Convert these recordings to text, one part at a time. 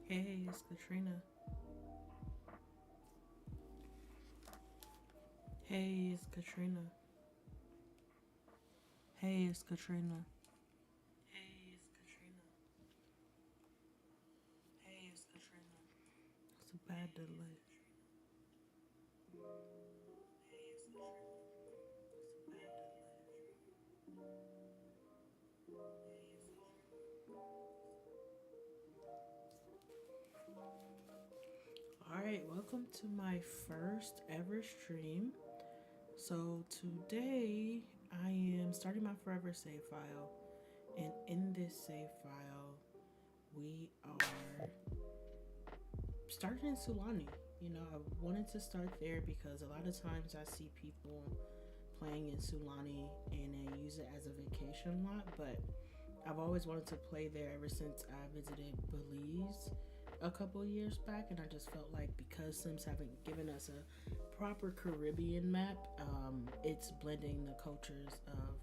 Hey, it's Katrina. Hey, it's Katrina. Hey, it's Katrina. Hey, it's Katrina. Hey, it's Katrina. It's a bad delay. Hey, it's Katrina. It's a bad delay. Hey, it's Katrina. Alright, welcome to my first ever stream. So today I am starting my forever save file, and in this save file we are starting in Sulani. I wanted to start there because a lot of times I see people playing in Sulani and they use it as a vacation lot, but I've always wanted to play there ever since I visited Belize a couple years back, and I just felt like because Sims haven't given us a proper Caribbean map, it's blending the cultures of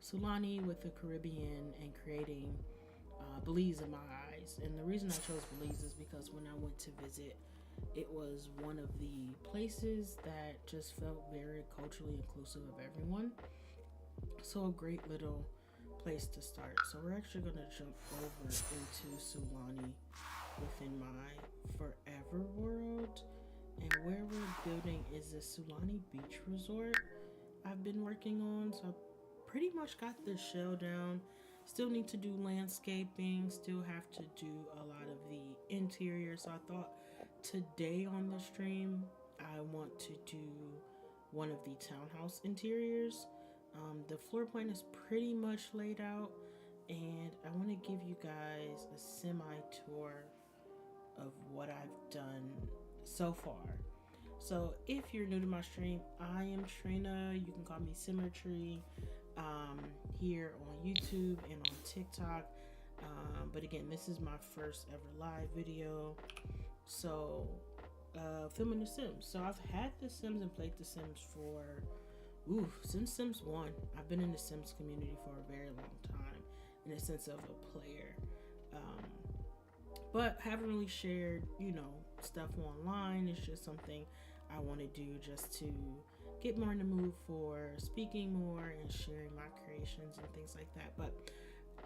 Sulani with the Caribbean and creating Belize in my eyes. And the reason I chose Belize is because when I went to visit, it was one of the places that just felt very culturally inclusive of everyone. So a great little place to start. So we're actually going to jump over into Sulani within my forever world. And where we're building is the Sulani Beach Resort I've been working on. So I pretty much got the shell down. Still need to do landscaping, still have to do a lot of the interior. So I thought today on the stream, I want to do one of the townhouse interiors. The floor plan is pretty much laid out, and I want to give you guys a semi tour of what I've done so far. So, if you're new to my stream, I am Trina. You can call me Symmetry here on YouTube and on TikTok. But again, this is my first ever live video. So, filming The Sims. So, I've had The Sims and played The Sims for since Sims 1. I've been in the Sims community for a very long time in the sense of a player. But haven't really shared, stuff online. It's just something I want to do just to get more in the mood for speaking more and sharing my creations and things like that. But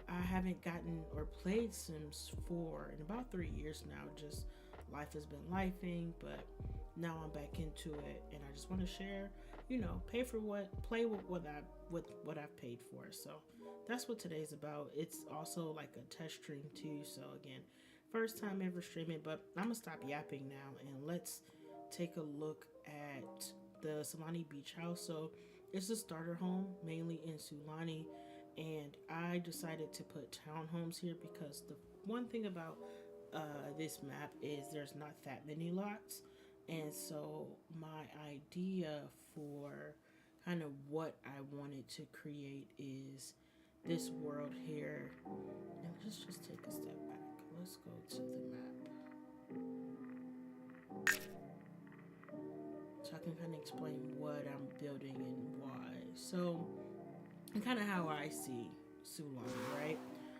I haven't gotten or played Sims 4 in about 3 years now. Just life has been lifing, but now I'm back into it, and I just want to share, play with what I've paid for. So that's what today's about. It's also like a test stream too. So again, first time ever streaming, but I'm gonna stop yapping now and let's take a look at the Sulani Beach House. So it's a starter home mainly in Sulani, and I decided to put townhomes here because the one thing about this map is there's not that many lots. And so my idea for kind of what I wanted to create is this world here. And let's just take a step back. Let's go to the map so I can kind of explain what I'm building and why. So, and kind of how I see Sulani, right?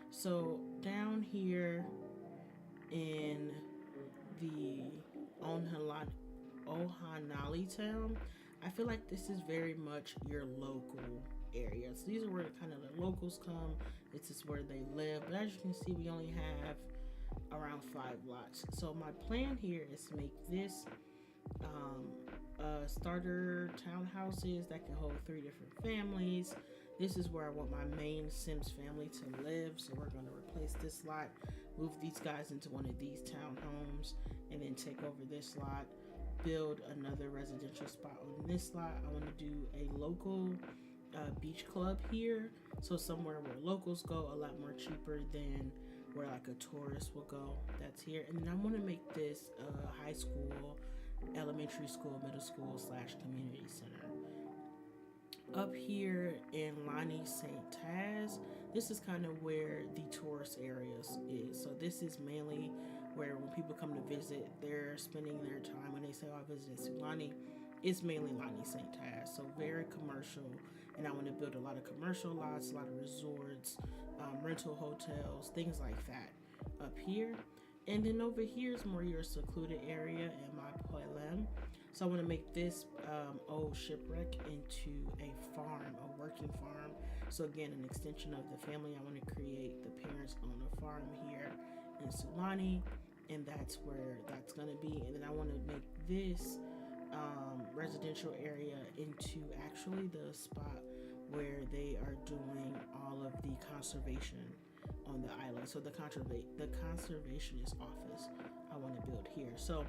So down here in the Ohanali town, I feel like this is very much your local area. So these are where kind of the locals come. This is where they live. But as you can see, we only have around 5 lots. So my plan here is to make this starter townhouses that can hold 3 different families. This is where I want my main Sims family to live. So we're going to replace this lot, move these guys into one of these townhomes, and then take over this lot, build another residential spot on this lot. I want to do a local beach club here, so somewhere where locals go, a lot more cheaper than where like a tourist will go. That's here. And then I want to make this a high school, elementary school, middle school / community center. Up here in Lonnie St. Taz, this is kind of where the tourist areas is. So this is mainly where when people come to visit, they're spending their time. When they say, oh, I visited Sulani, it's mainly Lonnie St. Taz. So very commercial, and I want to build a lot of commercial lots, a lot of resorts, rental hotels, things like that up here. And then over here is more your secluded area in my poem. So I want to make this old shipwreck into a farm, a working farm. So again, an extension of the family. I want to create the parents own a farm here in Sulani, and that's where that's going to be. And then I want to make this residential area into actually the spot where they are doing all of the conservation on the island. So the conservationist office I want to build here. So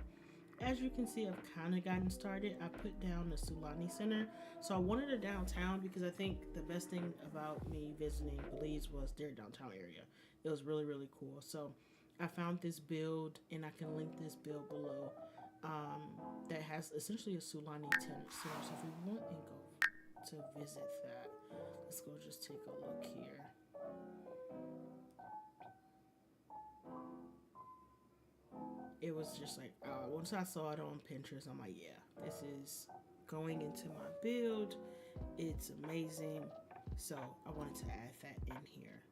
as you can see, I've kind of gotten started. I put down the Sulani Center. So I wanted a downtown because I think the best thing about me visiting Belize was their downtown area. It was really, really cool. So I found this build, and I can link this build below, that has essentially a Sulani tenant center. So if we want and go to visit that, let's go just take a look here. It was just like, once I saw it on Pinterest, I'm like, yeah, this is going into my build. It's amazing. So I wanted to add that in here.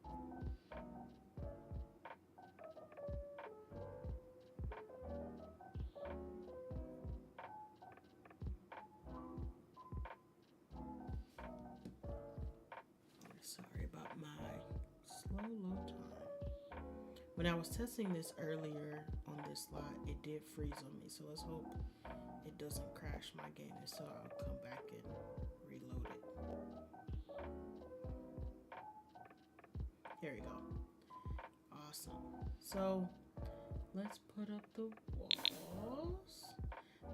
Sorry about my slow load time. When I was testing this earlier on this slot, it did freeze on me. So let's hope it doesn't crash my game. And so I'll come back and reload it. Here we go. Awesome. So let's put up the walls.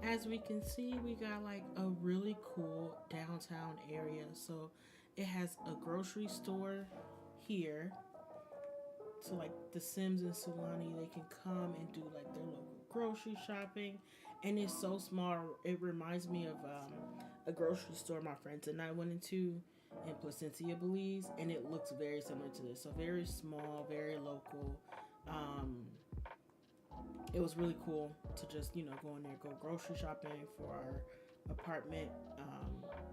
As we can see, we got like a really cool downtown area. So it has a grocery store here. So like the Sims and Sulani, they can come and do like their local grocery shopping. And it's so small. It reminds me of a grocery store my friends and I went into in Placencia, Belize, and it looks very similar to this. So very small, very local. It was really cool to just, go in there, go grocery shopping for our apartment.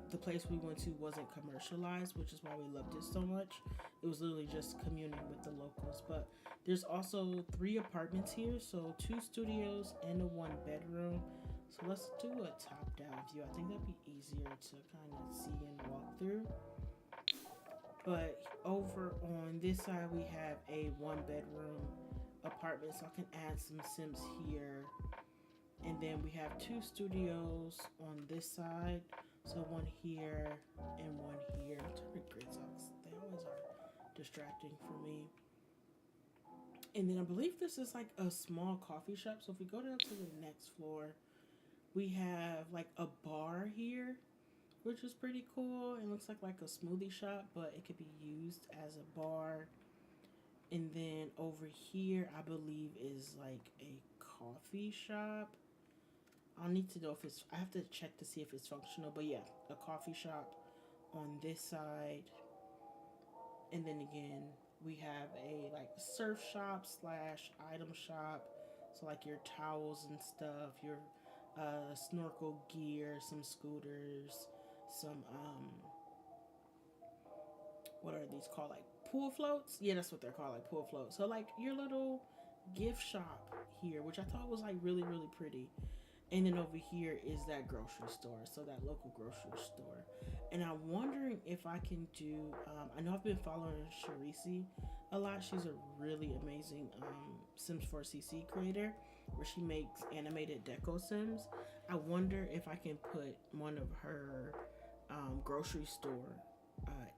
The place we went to wasn't commercialized, which is why we loved it so much. It was literally just communing with the locals. But there's also 3 apartments here, so 2 studios and a 1 bedroom. So let's do a top-down view. I think that'd be easier to kind of see and walk through. But over on this side, we have a 1 bedroom apartment, so I can add some Sims here. And then we have 2 studios on this side. So 1 here and 1 here. I'm turning grids off. They always are distracting for me. And then I believe this is like a small coffee shop. So if we go down to the next floor, we have like a bar here, which is pretty cool. It looks like a smoothie shop, but it could be used as a bar. And then over here, I believe is like a coffee shop. I'll need to know if it's, I have to check to see if it's functional, but yeah, a coffee shop on this side. And then again, we have a like surf shop / item shop. So like your towels and stuff, your snorkel gear, some scooters, some, what are these called? Like pool floats? Yeah, that's what they're called, like pool floats. So like your little gift shop here, which I thought was like really, really pretty. And then over here is that grocery store, so that local grocery store. And I'm wondering if I can do, I know I've been following Charisi a lot. She's a really amazing Sims 4CC creator where she makes animated deco Sims. I wonder if I can put one of her grocery store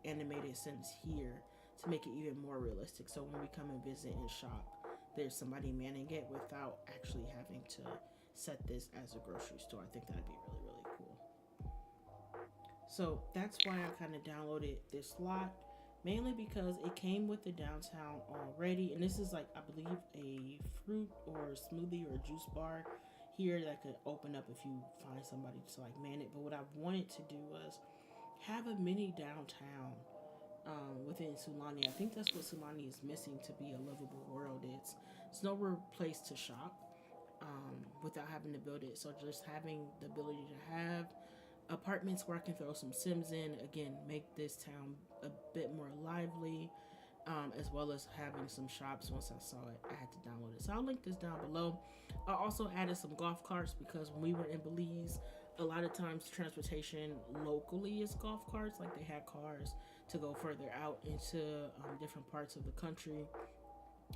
animated Sims here to make it even more realistic. So when we come and visit and shop, there's somebody manning it without actually having to set this as a grocery store. I think that'd be really, really cool. So that's why I kind of downloaded this lot, mainly because it came with the downtown already. And this is like, I believe, a fruit or smoothie or juice bar here that could open up if you find somebody to like man it. But what I wanted to do was have a mini downtown within Sulani. I think that's what Sulani is missing to be a livable world. It's nowhere place to shop without having to build it. So just having the ability to have apartments where I can throw some Sims in, again, make this town a bit more lively. as well as having some shops. Once I saw it, I had to download it. So I'll link this down below. I also added some golf carts because when we were in Belize, a lot of times transportation locally is golf carts. Like they had cars to go further out into different parts of the country.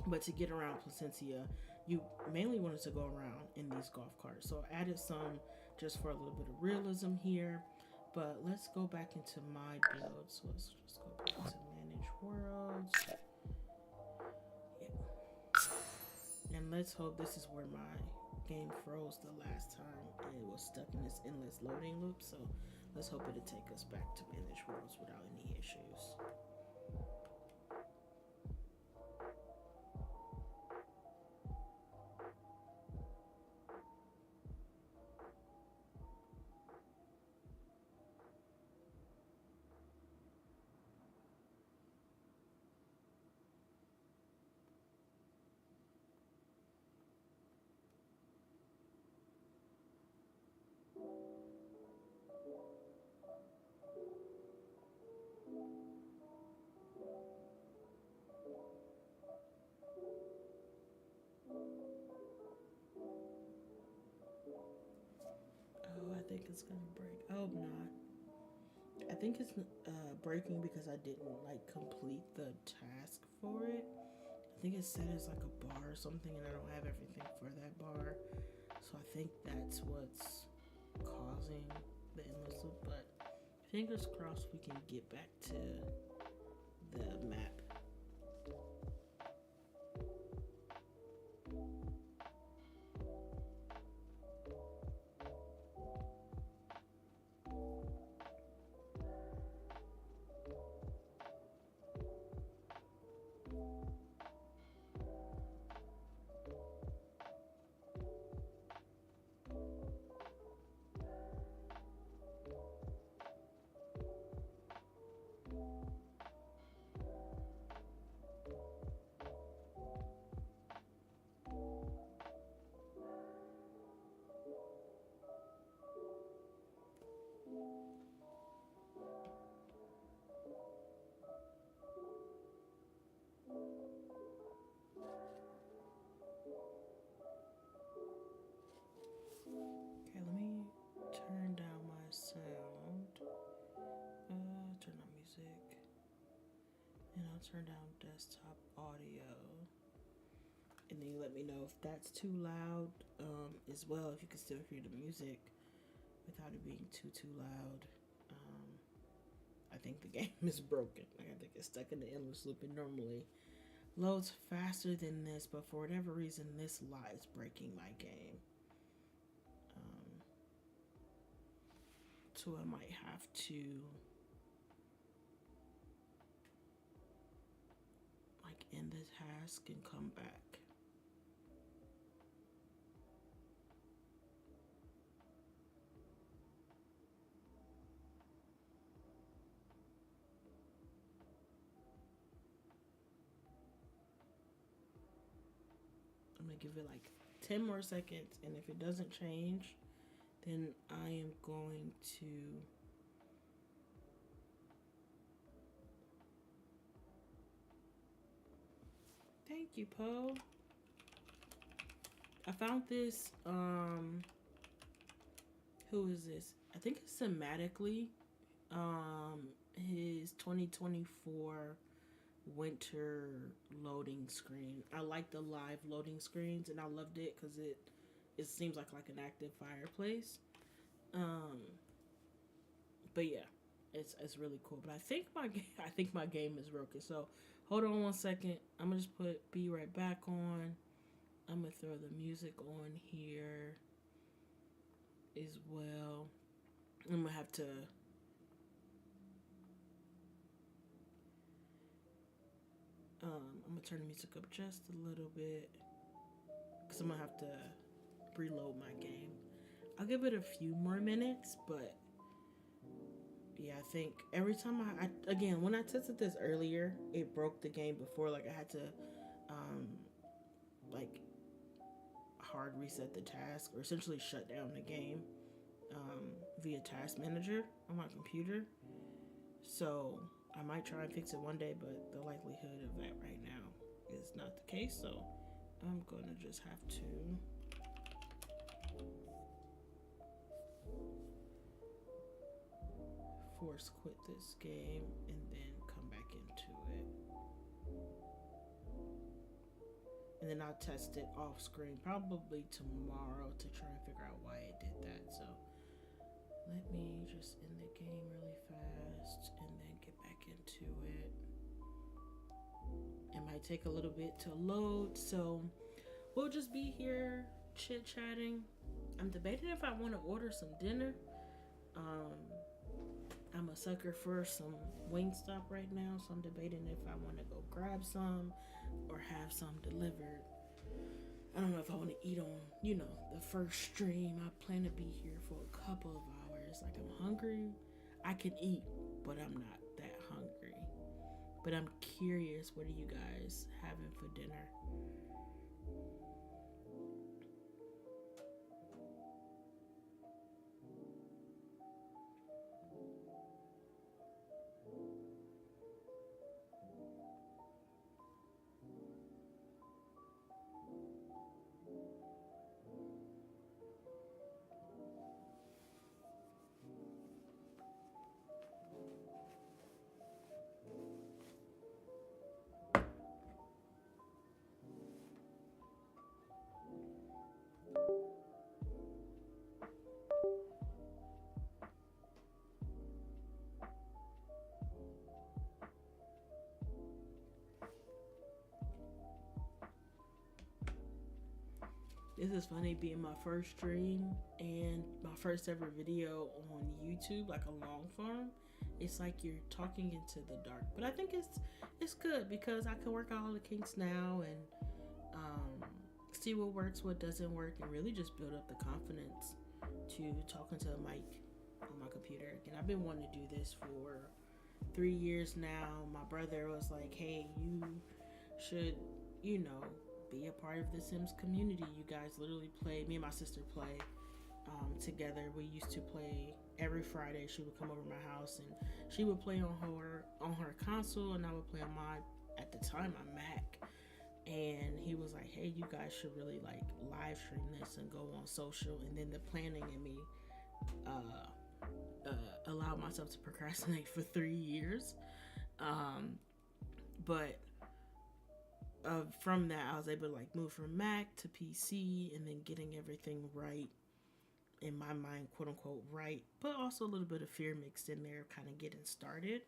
But to get around Placencia, you mainly wanted to go around in these golf carts. So I added some just for a little bit of realism here. But let's go back into my build. So let's just go back to manage worlds. Yeah. And let's hope this is where my game froze the last time and it was stuck in this endless loading loop. So let's hope it'll take us back to manage worlds without any issues. I think it's gonna break. I hope not. I think it's breaking because I didn't like complete the task for it. I think it said it's like a bar or something, and I don't have everything for that bar. So I think that's what's causing the endless loop. But fingers crossed we can get back to the map. Turn down my sound. Turn on music. And I'll turn down desktop audio. And then you let me know if that's too loud as well, if you can still hear the music without it being too loud. I think the game is broken. Like, I think it's stuck in the endless loop. It normally loads faster than this, but for whatever reason, this lot is breaking my game. So I might have to like end the task and come back. I'm gonna give it like 10 more seconds, and if it doesn't change, then I am going to thank you, Poe. I found this who is this? I think it's thematically his 2024 winter loading screen. I like the live loading screens, and I loved it because it seems like an active fireplace. But yeah, it's really cool. But I think my game is broken. So hold on 1 second. I'm gonna just be right back on. I'm gonna throw the music on here as well. I'm gonna have to I'm gonna turn the music up just a little bit because I'm gonna have to reload my game. I'll give it a few more minutes, but yeah, I think every time I again, when I tested this earlier, it broke the game before. Like, I had to like hard reset the task, or essentially shut down the game via task manager on my computer. So I might try and fix it one day, but the likelihood of that right now is not the case. So I'm gonna just have to force quit this game and then come back into it. And then I'll test it off screen probably tomorrow to try and figure out why it did that. So let me just end the game really fast and then get back into it. It might take a little bit to load, so we'll just be here chit-chatting. I'm debating if I want to order some dinner. I'm a sucker for some Wingstop right now, so I'm debating if I want to go grab some or have some delivered. I don't know if I want to eat on, the first stream. I plan to be here for a couple of hours. Like, I'm hungry. I can eat, but I'm not that hungry. But I'm curious, what are you guys having for dinner? This is funny, being my first stream and my first ever video on YouTube, like a long form. It's like you're talking into the dark, but I think it's good because I can work out all the kinks now and see what works, what doesn't work, and really just build up the confidence to talk into a mic on my computer. And I've been wanting to do this for 3 years now. My brother was like, "Hey, you should, be a part of the Sims community. You guys literally play." Me and my sister play together. We used to play every Friday. She would come over to my house and she would play on her console, and I would play on my, at the time, my Mac. And he was like, "Hey, you guys should really like live stream this and go on social." And then the planning in me allowed myself to procrastinate for 3 years. But from that, I was able to like move from Mac to PC, and then getting everything right in my mind, quote unquote right, but also a little bit of fear mixed in there, kind of getting started.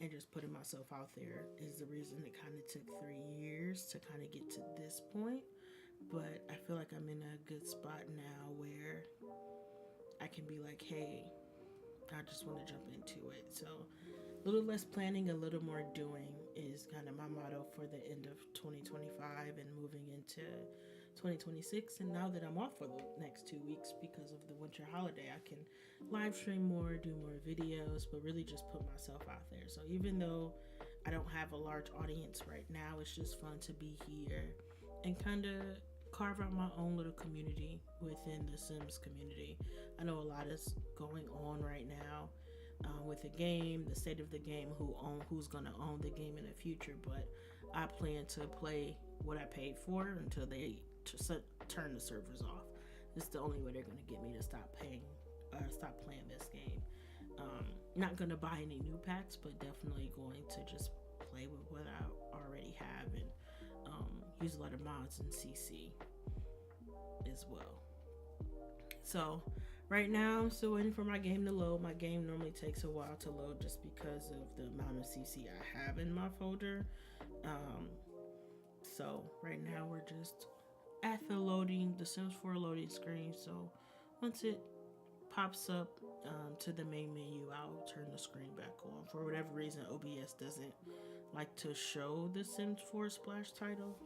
And just putting myself out there is the reason it kind of took 3 years to kind of get to this point. But I feel like I'm in a good spot now where I can be like, "Hey, I just want to jump into it." So a little less planning, a little more doing is kind of my motto for the end of 2025 and moving into 2026. And now that I'm off for the next 2 weeks because of the winter holiday, I can live stream more, do more videos, but really just put myself out there. So even though I don't have a large audience right now, it's just fun to be here and kind of carve out my own little community within the Sims community. I know a lot is going on right now with the game, the state of the game, who's going to own the game in the future, but I plan to play what I paid for until they turn the servers off. This is the only way they're going to get me to stop playing this game. Not going to buy any new packs, but definitely going to just play with what I already have and use a lot of mods and CC as well. So right now I'm still waiting for my game to load. My game normally takes a while to load just because of the amount of CC I have in my folder. So right now we're just at the Sims 4 loading screen. So once it pops up to the main menu, I'll turn the screen back on. For whatever reason, OBS doesn't like to show the Sims 4 splash title.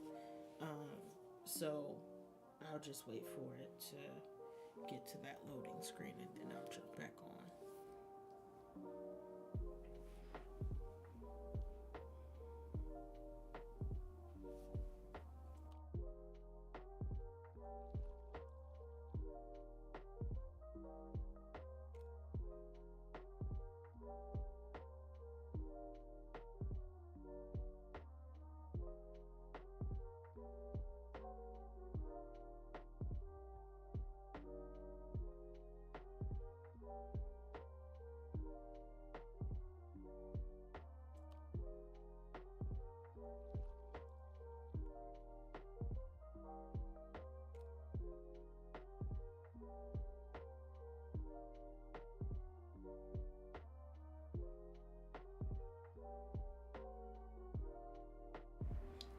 So I'll just wait for it to get to that loading screen and then I'll jump back on.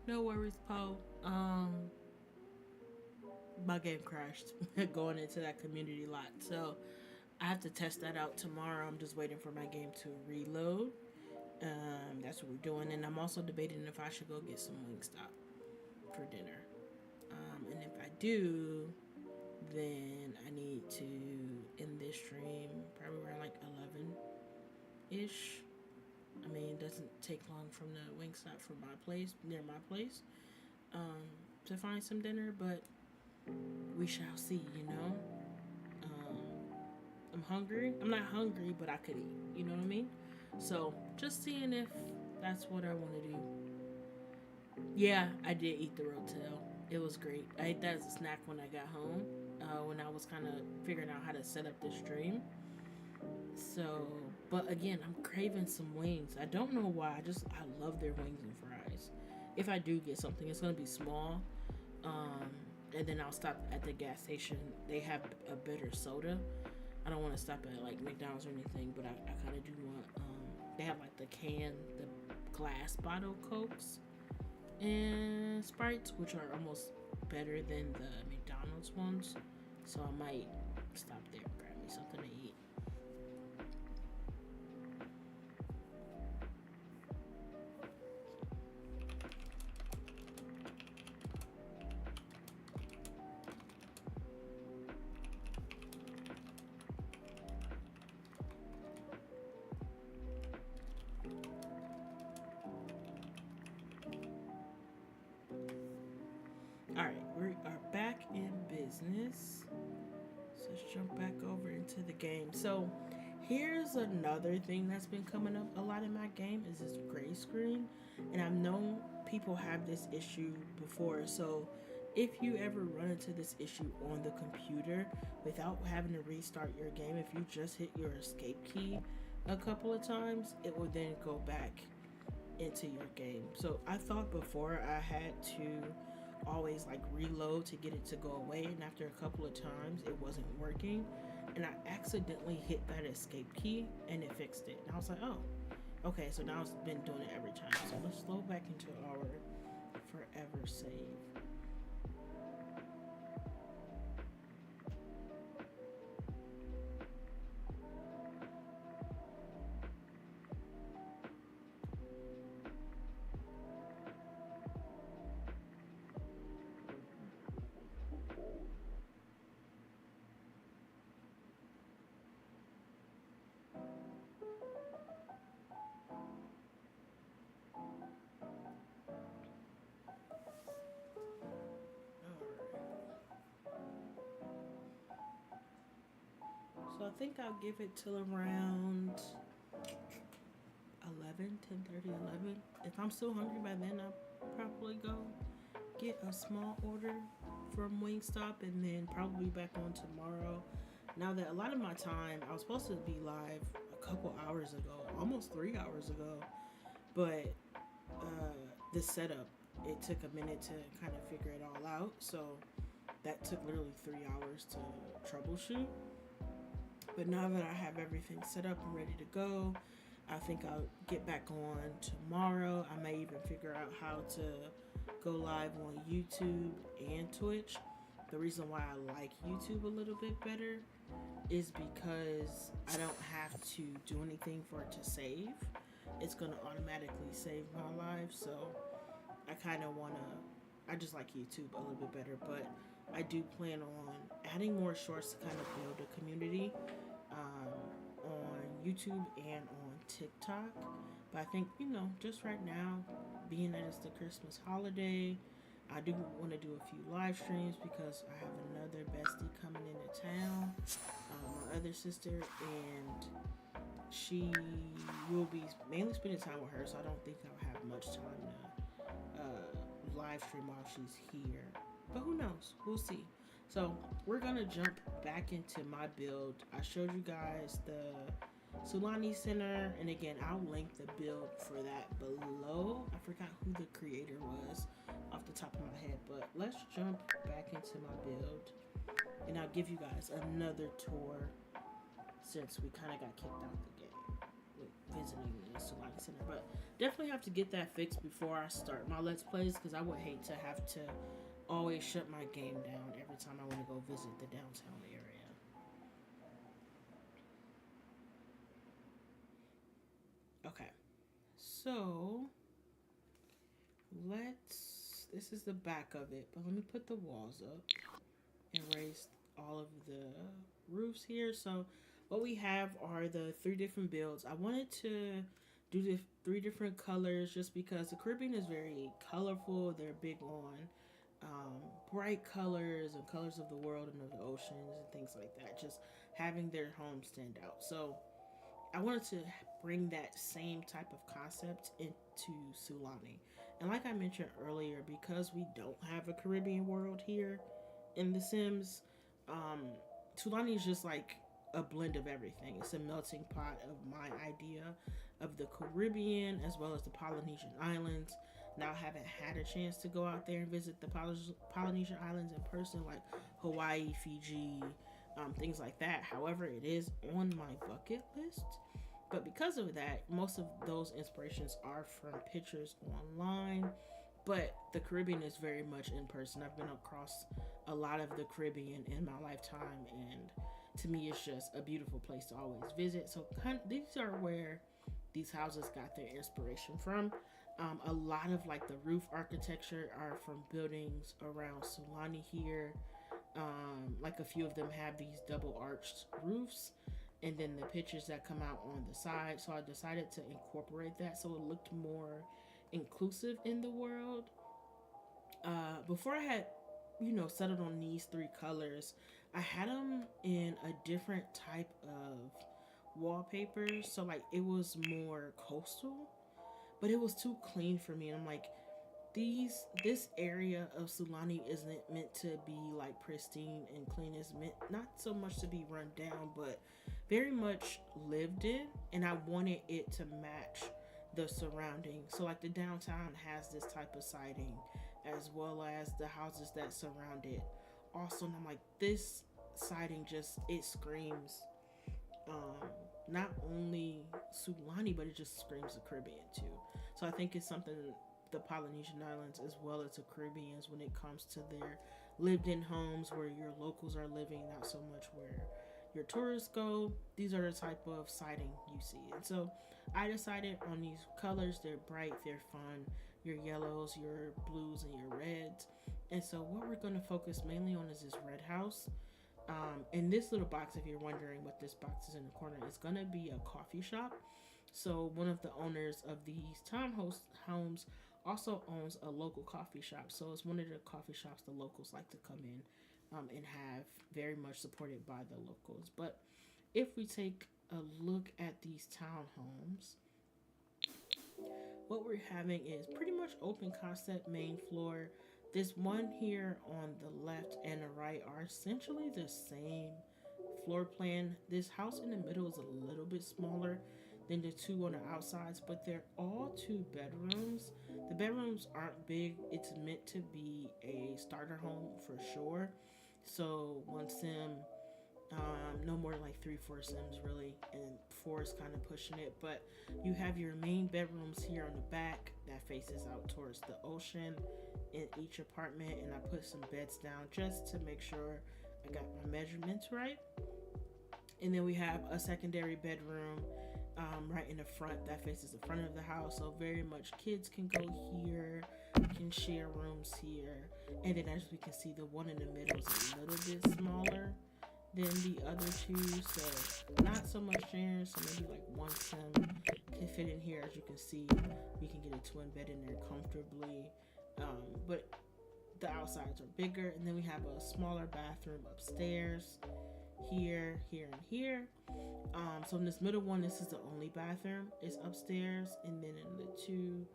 No worries, Poe. My game crashed going into that community lot, so I have to test that out tomorrow. I'm just waiting for my game to reload. That's what we're doing, and I'm also debating if I should go get some Wingstop for dinner. And if I do, then I need to end this stream probably around like 11 ish. I mean, it doesn't take long from the Wingstop from my place, near my place, to find some dinner, but we shall see, you know? Um, I'm hungry. I'm not hungry, but I could eat, you know what I mean? So, just seeing if that's what I want to do. Yeah, I did eat the rotel. It was great. I ate that as a snack when I got home, when I was kind of figuring out how to set up the stream. So, but again, I'm craving some wings. I don't know why. I love their wings and fries. If I do get something, it's gonna be small. Um, and then I'll stop at the gas station. They have a bitter soda. I don't want to stop at like McDonald's or anything, but I kind of do want. They have like the glass bottle Cokes and Sprites, which are almost better than the McDonald's ones. So I might stop there and grab me something to eat. All right, we are back in business. So let's jump back over into the game. So here's another thing that's been coming up a lot in my game is this gray screen, and I've known people have this issue before. So if you ever run into this issue on the computer without having to restart your game, if you just hit your escape key a couple of times, it will then go back into your game. So I thought before I had to always like reload to get it to go away, and after a couple of times it wasn't working, and I accidentally hit that escape key and it fixed it. And I was like, oh, okay, so now it's been doing it every time. So let's slow back into our forever save. So I think I'll give it till around 11, 10:30, 11. If I'm still hungry by then, I'll probably go get a small order from Wingstop and then probably be back on tomorrow. Now that a lot of my time, I was supposed to be live a couple hours ago, almost 3 hours ago, but the setup, it took a minute to kind of figure it all out. So that took literally 3 hours to troubleshoot. But now that I have everything set up and ready to go, I think I'll get back on tomorrow. I may even figure out how to go live on YouTube and Twitch. The reason why I like YouTube a little bit better is because I don't have to do anything for it to save. It's going to automatically save my live. So I kind of want to, I just like YouTube a little bit better. But I do plan on adding more shorts to kind of build a community on YouTube and on TikTok. But I think, just right now, being that it's the Christmas holiday, I do want to do a few live streams because I have another bestie coming into town, my other sister, and she will be mainly spending time with her, so I don't think I'll have much time to live stream while she's here. But who knows? We'll see. So we're gonna jump back into my build. I showed you guys the Sulani Center, and again, I'll link the build for that below. I forgot who the creator was off the top of my head, but let's jump back into my build, and I'll give you guys another tour since we kind of got kicked out the game with visiting the Sulani Center. But definitely have to get that fixed before I start my Let's Plays, because I would hate to have to always shut my game down every time I want to go visit the downtown area. Okay, so this is the back of it, but let me put the walls up and raise all of the roofs here. So what we have are the 3 different builds. I wanted to do the 3 different colors just because the Caribbean is very colorful. They're big on bright colors and colors of the world and of the oceans and things like that. Just having their home stand out. So I wanted to bring that same type of concept into Sulani. And like I mentioned earlier, because we don't have a Caribbean world here in The Sims, Sulani is just like a blend of everything. It's a melting pot of my idea of the Caribbean as well as the Polynesian Islands. Now, I haven't had a chance to go out there and visit the Polynesian Islands in person, like Hawaii, Fiji, things like that. However, it is on my bucket list. But because of that, most of those inspirations are from pictures online. But the Caribbean is very much in person. I've been across a lot of the Caribbean in my lifetime, and to me, it's just a beautiful place to always visit. So these are where these houses got their inspiration from. A lot of like the roof architecture are from buildings around Sulani here. Like a few of them have these double arched roofs, and then the pictures that come out on the side. So I decided to incorporate that so it looked more inclusive in the world. Before I had, settled on these 3 colors, I had them in a different type of wallpaper. So like it was more coastal, but it was too clean for me. And I'm like, this area of Sulani isn't meant to be like pristine and clean. It's meant not so much to be run down, but very much lived in. And I wanted it to match the surroundings. So like the downtown has this type of siding, as well as the houses that surround it. Also, and I'm like, this siding it screams not only Sulani, but it just screams the Caribbean too. So I think it's something the Polynesian Islands as well as the Caribbeans, when it comes to their lived-in homes where your locals are living, not so much where your tourists go. These are the type of siding you see. And so I decided on these colors. They're bright, they're fun, your yellows, your blues, and your reds. And so what we're going to focus mainly on is this red house. In this little box, if you're wondering what this box is in the corner, it's going to be a coffee shop. So one of the owners of these townhomes also owns a local coffee shop. So it's one of the coffee shops the locals like to come in and have, very much supported by the locals. But if we take a look at these townhomes, what we're having is pretty much open concept main floor. This one here on the left and the right are essentially the same floor plan. This house in the middle is a little bit smaller than the 2 on the outsides, but they're all 2 bedrooms. The bedrooms aren't big. It's meant to be a starter home for sure. So 1 sim, no more like 3-4 sims really, and 4 is kind of pushing it. But you have your main bedrooms here on the back that faces out towards the ocean in each apartment, and I put some beds down just to make sure I got my measurements right. And then we have a secondary bedroom right in the front that faces the front of the house. So very much kids can go here, can share rooms here. And then as we can see, the one in the middle is a little bit smaller than the other 2. So not so much sharing. So maybe like 1 sim can fit in here. As you can see, we can get a twin bed in there comfortably. But the outsides are bigger. And then we have a smaller bathroom upstairs. Here, and here. So in this middle one, this is the only bathroom. It's upstairs, and then in the 2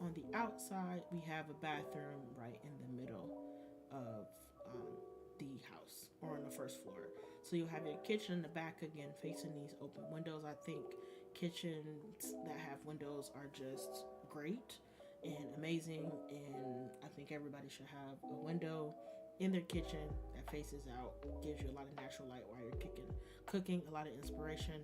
on the outside, we have a bathroom right in the middle of the house, or on the first floor. So you'll have your kitchen in the back, again facing these open windows. I think kitchens that have windows are just great and amazing, and I think everybody should have a window in their kitchen that faces out, gives you a lot of natural light while you're cooking, a lot of inspiration.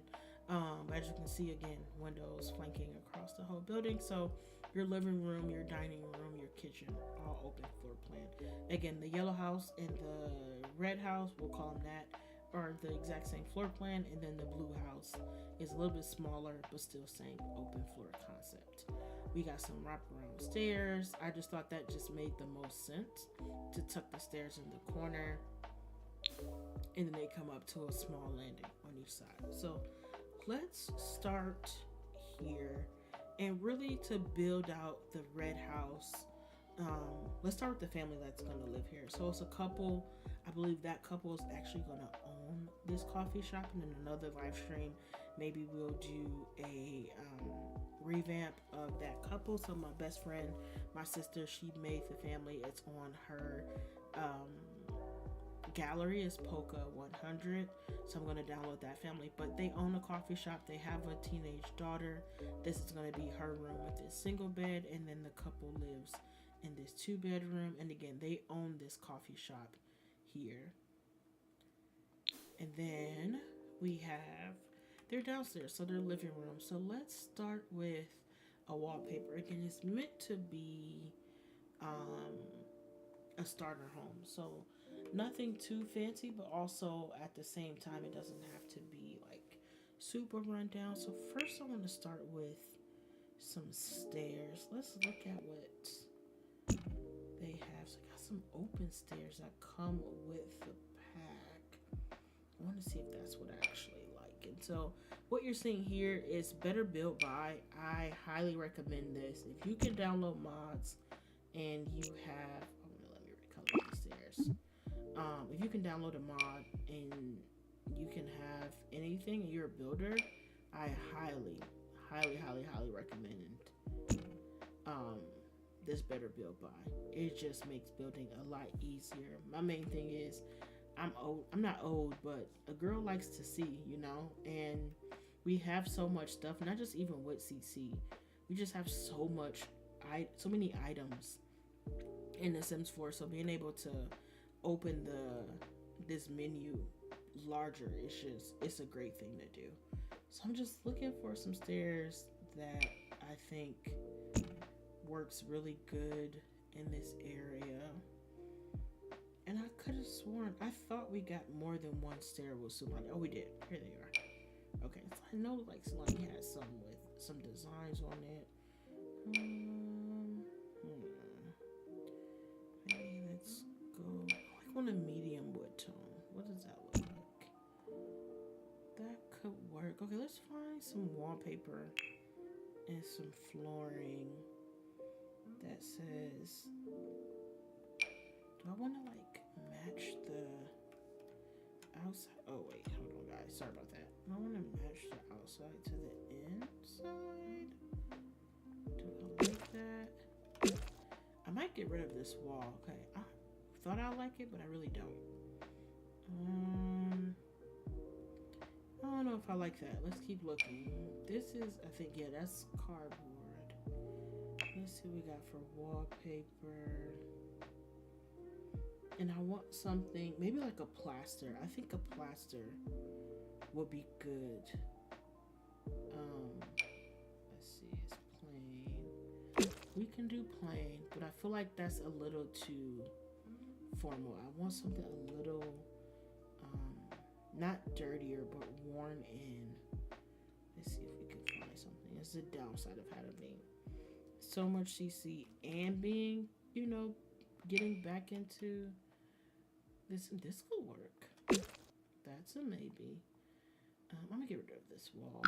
As you can see, again, windows flanking across the whole building. So your living room, your dining room, your kitchen, all open floor plan. Again, the yellow house and the red house, we'll call them that, are the exact same floor plan. And then the blue house is a little bit smaller, but still same open floor concept. We got some wraparound stairs. I just thought that just made the most sense to tuck the stairs in the corner, and then they come up to a small landing on each side. So let's start here, and really to build out the red house, let's start with the family that's going to live here. So it's a couple. I believe that couple is actually going to own this coffee shop, and in another live stream maybe we'll do a revamp of that couple. So my best friend, my sister, she made the family. It's on her gallery is Polka 100, so I'm going to download that family. But they own a coffee shop, they have a teenage daughter. This is going to be her room with this single bed, and then the couple lives in this 2-bedroom. And again, they own this coffee shop here. And then we have their downstairs, so their living room. So let's start with a wallpaper. Again, it's meant to be a starter home, so nothing too fancy, but also at the same time it doesn't have to be like super run down. So first I want to start with some stairs. Let's look at what they have. So I got some open stairs that come with the pack. I want to see if that's what I actually like. And so what you're seeing here is Better Built By. I highly recommend this. If you can download mods and you have, let me recolor the stairs. If you can download a mod and you can have anything and you're a builder, I highly recommend this Better Built By. It just makes building a lot easier. My main thing is I'm not old, but a girl likes to see, and we have so much stuff, not just even with CC. We just have so many items in The Sims 4, so being able to open this menu larger, it's a great thing to do. So I'm just looking for some stairs that I think works really good in this area. And I could have sworn, I thought we got more than one stair with sulani. Oh, we did. Here they are. Okay, so I know like sulani has some with some designs on it. Maybe let's go. I want a medium wood tone. What does that look like? That could work. Okay, let's find some wallpaper and some flooring that says, do I want to like match the outside? Oh wait, hold on guys, sorry about that. I want to match the outside to the inside. Do I like that? I might get rid of this wall. Okay, I thought I like it, but I really don't. I don't know if I like that. Let's keep looking. This is, I think, yeah, that's cardboard. Let's see what we got for wallpaper. And I want something, maybe like a plaster. I think a plaster would be good. Let's see, it's plain. We can do plain, but I feel like that's a little too formal. I want something a little, not dirtier, but worn in. Let's see if we can find something. It's the downside of having so much CC and being, getting back into this. This could work. That's a maybe. I'm gonna get rid of this wall.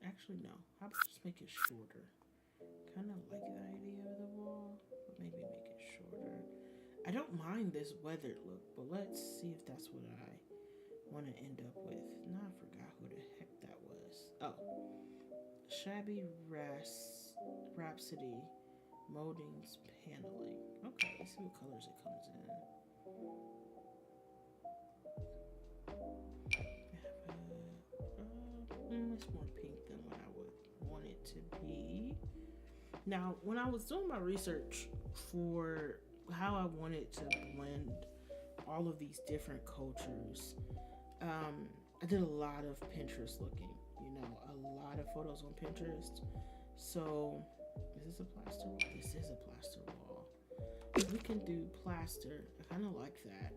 Actually, no. How about just make it shorter? Kind of like the idea of the wall, but maybe make it shorter. I don't mind this weathered look, but let's see if that's what I want to end up with. Now I forgot who the heck that was. Oh, Shabby Rhapsody Moldings Paneling. Okay, let's see what colors it comes in. It's more pink than what I would want it to be. Now, when I was doing my research for how I wanted to blend all of these different cultures, I did a lot of Pinterest looking, you know, a lot of photos on Pinterest. So, is this a plaster wall? This is a plaster wall. We can do plaster. I kind of like that.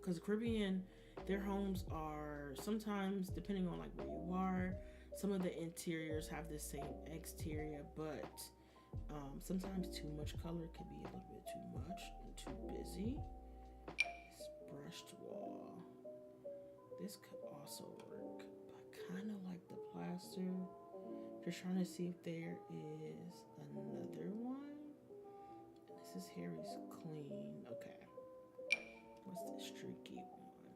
Because the Caribbean, their homes are sometimes, depending on like where you are, some of the interiors have the same exterior, but sometimes too much color can be a little bit too much and too busy. This brushed wall. This could also work, but I kind of like the plaster. Just trying to see if there is another one. This is Harry's clean. Okay. What's this streaky one?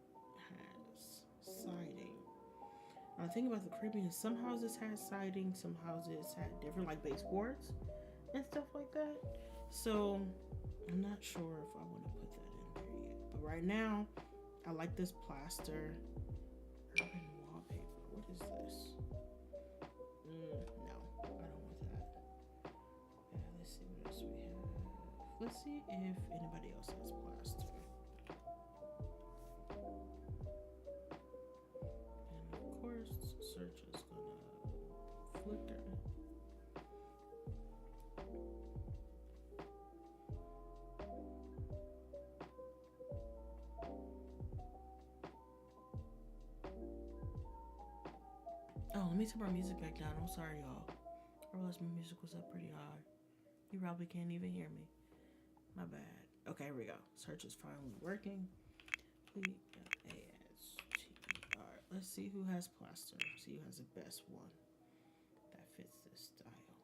Has siding. Now, the thing about the Caribbean, some houses had siding, some houses had different, like baseboards and stuff like that. So I'm not sure if I want to put that in there yet. But right now, I like this plaster. Urban wallpaper. What is this? No, I don't want that. Yeah, let's see what else we have. Let's see if anybody else has plaster. And of course, search is gonna flicker. Oh, let me turn my music back down. I'm sorry, y'all. I realized my music was up pretty high. You probably can't even hear me. My bad. Okay, here we go. Search is finally working. Alright, let's see who has plaster. See who has the best one that fits this style.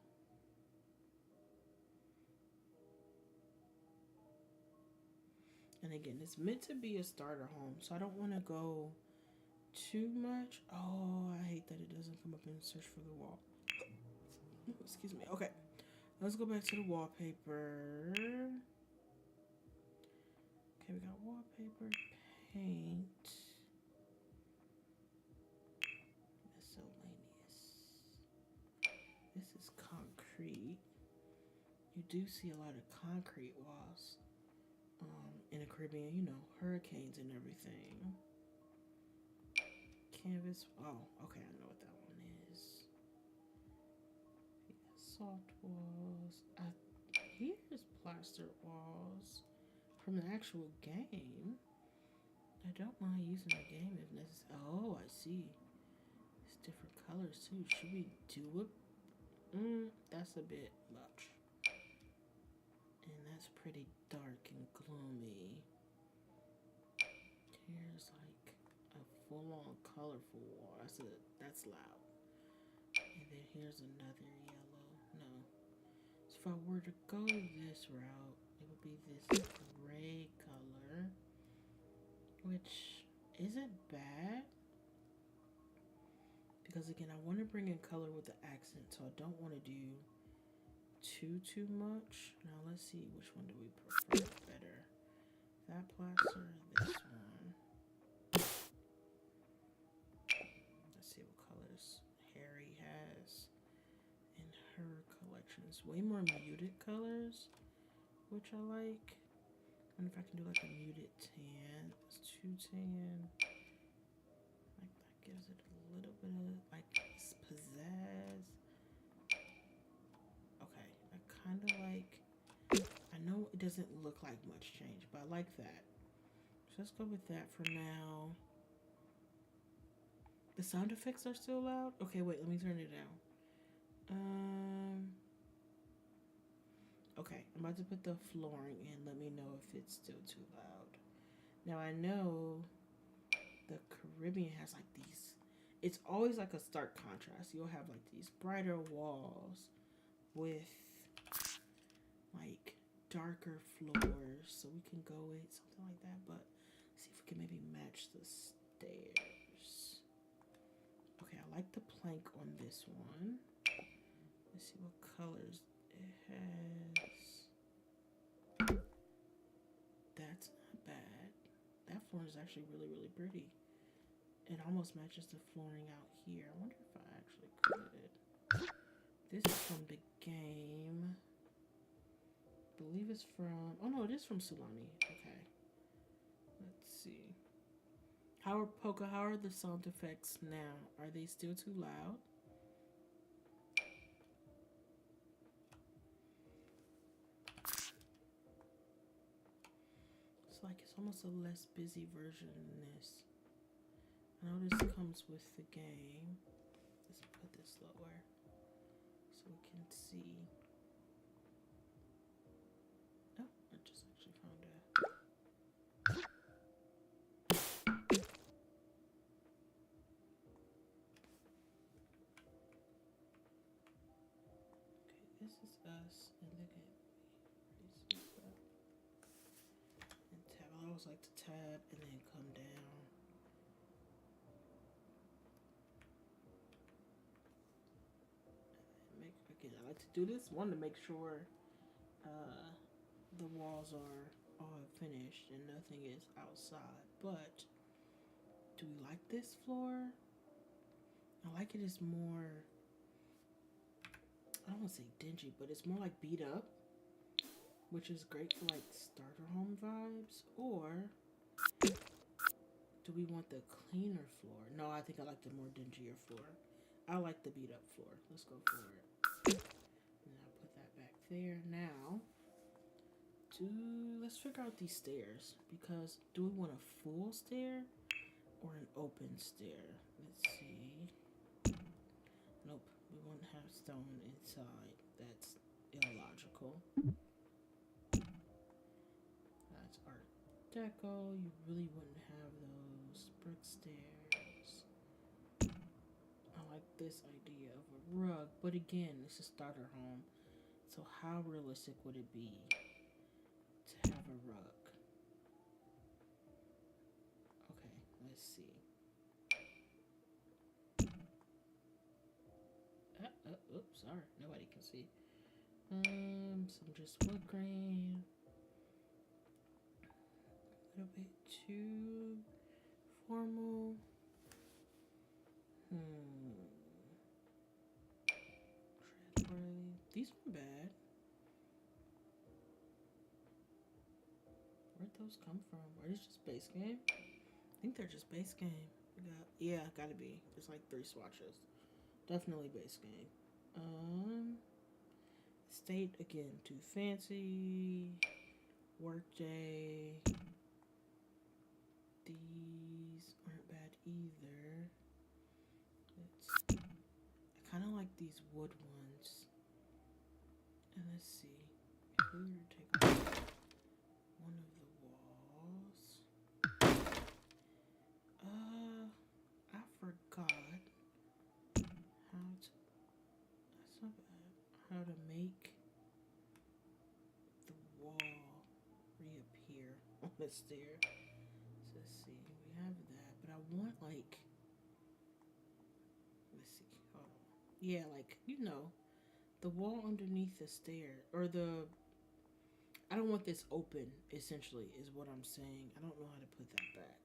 And again, it's meant to be a starter home, so I don't want to go too much. Oh, I hate that it doesn't come up and search for the wall. Excuse me. Okay, let's go back to the wallpaper. Okay, we got wallpaper, paint, miscellaneous. This is concrete. You do see a lot of concrete walls in the Caribbean, you know, hurricanes and everything. Canvas. Oh, okay, I know what that one is. Soft walls. Here's plaster walls from the actual game. I don't mind using the game if necessary. Oh, I see. It's different colors too. Should we do it? That's a bit much. And that's pretty dark and gloomy. Here's like a full-on colorful wall. That's loud. And then here's another yellow. No. So if I were to go this route, it would be this gray color, which isn't bad. Because again, I want to bring in color with the accent, so I don't want to do too much. Now let's see, which one do we prefer better? That plaster or this one? Let's see what colors Harry has in her collection. It's way more muted colors, which I like. I wonder if I can do like a muted tan. It's too tan. Like that gives it a little bit of like pizzazz. Okay, I kind of like. I know it doesn't look like much change, but I like that. So let's go with that for now. The sound effects are still loud? Okay, wait, let me turn it down. Okay, I'm about to put the flooring in. Let me know if it's still too loud. Now I know the Caribbean has like these, it's always like a stark contrast. You'll have like these brighter walls with like darker floors, so we can go with something like that, but see if we can maybe match the stairs. Okay, I like the plank on this one. Let's see what colors it has. That's not bad. That floor is actually really pretty. It almost matches the flooring out here. I wonder if I actually could. This is from the game. I believe it's from, oh no, it is from Sulani. Okay. Let's see. How are Poca? How are the sound effects now? Are they still too loud? It's like it's almost a less busy version than this. I know this comes with the game. Let's put this lower so we can see. Oh, I just actually found a. Okay, this is us, and look at me. And tab. I always like to tab and then come down. Again, I like to do this one to make sure the walls are all finished and nothing is outside. But do we like this floor? I like it as more, I don't want to say dingy, but it's more like beat up, which is great for like starter home vibes. Or do we want the cleaner floor? No, I think I like the more dingier floor. I like the beat up floor. Let's go for it. And I'll put that back there. Now, let's figure out these stairs, because do we want a full stair or an open stair? Let's see. Nope, we won't have stone inside. That's illogical. That's Art Deco. You really wouldn't have those brick stairs. I like this idea of a rug, but again, it's a starter home. So how realistic would it be to have a rug? Okay, let's see. Oops, sorry, nobody can see. Some just wood grain. A little bit too formal. Trustworthy. These weren't bad. Where'd those come from? Are these just base game? I think they're just base game. Yeah, gotta be. There's like 3 swatches. Definitely base game. State again, too fancy. Workday. These aren't bad either. I kind of like these wood ones. And let's see. If we were to take off one of the walls. I forgot that's not bad. How to make the wall reappear on the stair. So let's see. We have that, but I want like, let's see. Hold on. Yeah, like, the wall underneath the stair, or I don't want this open, essentially, is what I'm saying. I don't know how to put that back.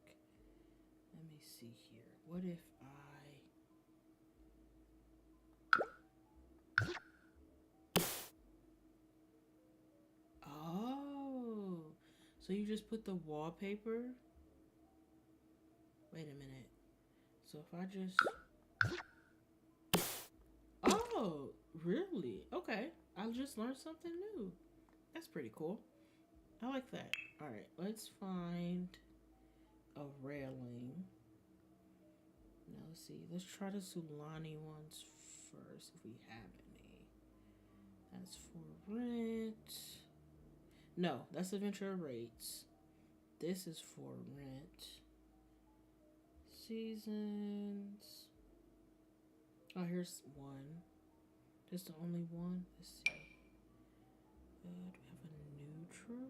Let me see here. What if Oh, so you just put the wallpaper? Wait a minute. So if I just... Oh, really? Okay. I just learned something new. That's pretty cool. I like that. All right, let's find a railing. Now let's see. Let's try the sulani ones first, if we have any. That's for rent. No, that's the Ventura rates. This is for rent. Seasons. Oh, here's one. Just the only one. Let's see. Do we have a neutral?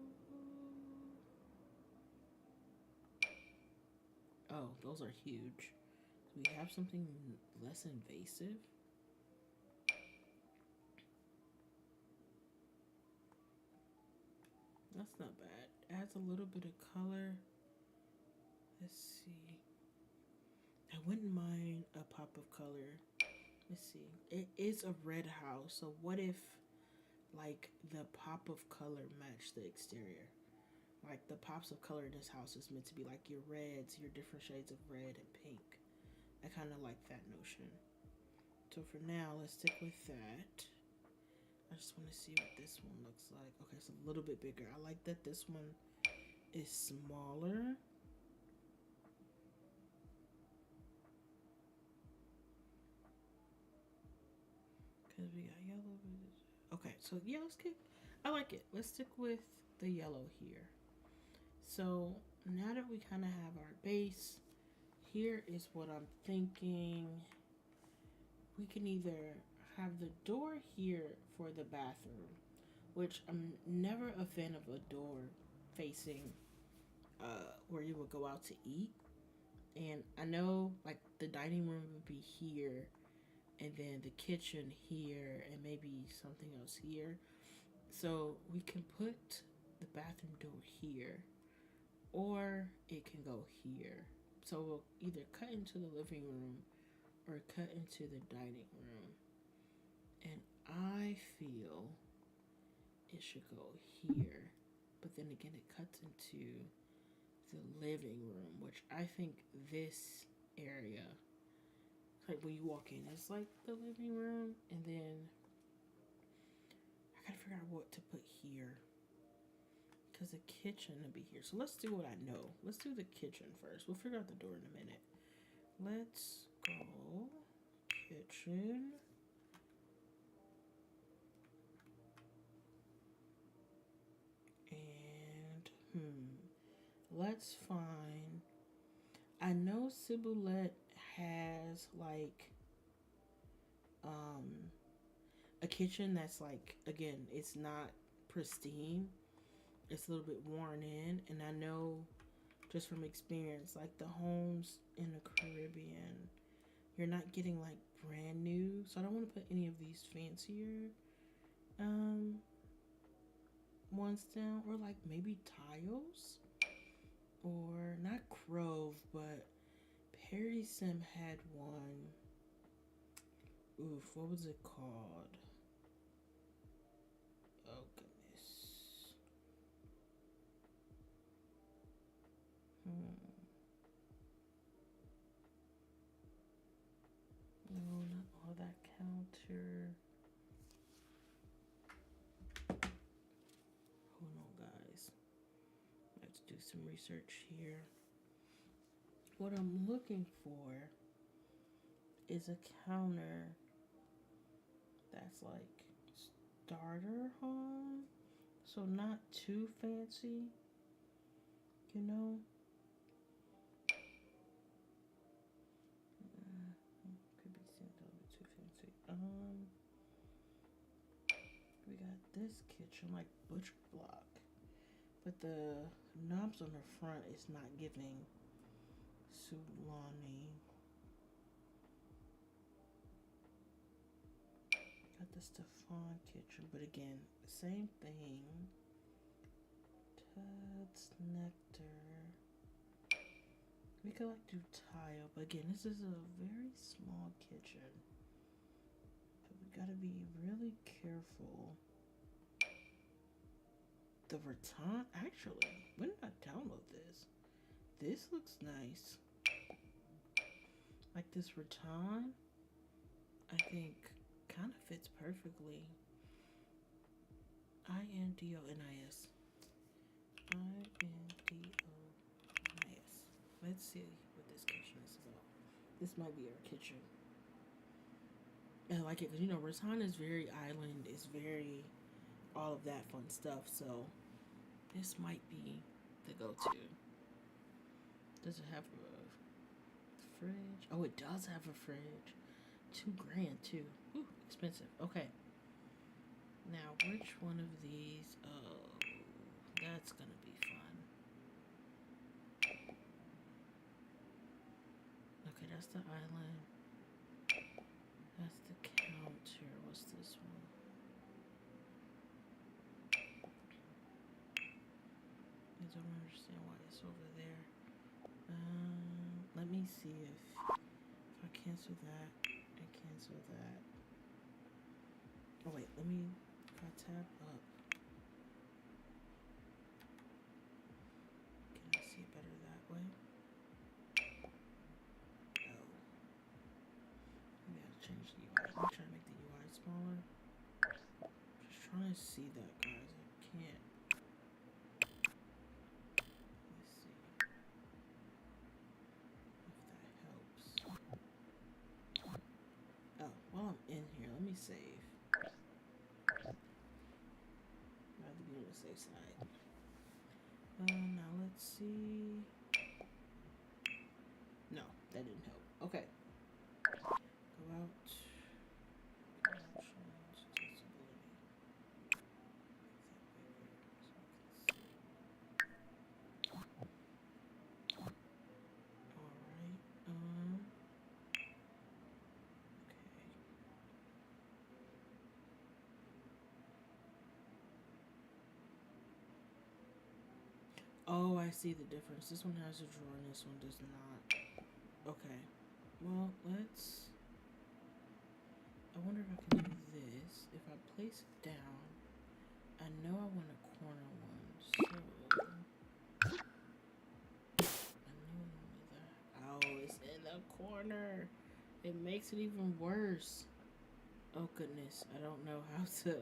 Oh, those are huge. Do we have something less invasive? That's not bad. Adds a little bit of color. Let's see. I wouldn't mind a pop of color. Let's see. It is a red house, so what if like the pop of color matched the exterior? Like the pops of color in this house is meant to be like your reds, your different shades of red and pink. I kind of like that notion. So for now, let's stick with that. I just want to see what this one looks like. Okay, it's a little bit bigger. I like that this one is smaller. Because we got yellow. Okay, so yeah, let's keep. I like it. Let's stick with the yellow here. So now that we kind of have our base, here is what I'm thinking. We can either have the door here for the bathroom, which I'm never a fan of a door facing where you would go out to eat. And I know like the dining room would be here, and then the kitchen here, and maybe something else here. So we can put the bathroom door here, or it can go here. So we'll either cut into the living room or cut into the dining room. And I feel it should go here. But then again, it cuts into the living room, which I think this area, like when you walk in, it's like the living room. And then I gotta figure out what to put here, because the kitchen will be here. So let's do what I know. Let's do the kitchen first. We'll figure out the door in a minute. Let's go kitchen. And let's find. I know Ciboulette has like a kitchen that's like, again, it's not pristine. It's a little bit worn in, and I know just from experience, like the homes in the Caribbean, you're not getting like brand new. So I don't want to put any of these fancier ones down, or like maybe tiles, or not Grove, but Perry Sim had one. Oof, what was it called? Oh goodness. No, not all that counter. Hold on, guys. Let's do some research here. What I'm looking for is a counter that's like starter home. So not too fancy, you know? Could be seen a little bit too fancy. We got this kitchen, like butcher block, but the knobs on the front is not giving sulani. Got the Stefan kitchen, but again, same thing. Ted's Nectar. We could like do tile, but again, this is a very small kitchen. But we gotta be really careful. The rattan, actually, when did I download this? This looks nice. Like this rattan, I think kind of fits perfectly. INDONIS. INDONIS. Let's see what this kitchen is about. This might be our kitchen. I like it because, you know, rattan is very island. It's very all of that fun stuff. So this might be the go-to. Does it have a fridge? Oh, it does have a fridge. $2,000 too. Ooh, expensive. Okay. Now, which one of these? Oh, that's gonna be fun. Okay, that's the island. That's the counter. What's this one? I don't understand why it's over there. Let me see if I cancel that and cancel that. Oh wait, let me, if I tab up. trying to see that, guys. I can't. Let's see if that helps. Oh, while I'm in here, let me save. I'd rather be on the safe side. Now let's see. No, that didn't help. Okay. Go out. Options, accessibility. Alright. Okay. Oh, I see the difference. This one has a drawer and this one does not. Okay. Well, let's... I wonder if I can do this. If I place it down, I know I want a corner one, so... I knew that. Oh, it's in the corner. It makes it even worse. Oh, goodness. I don't know how to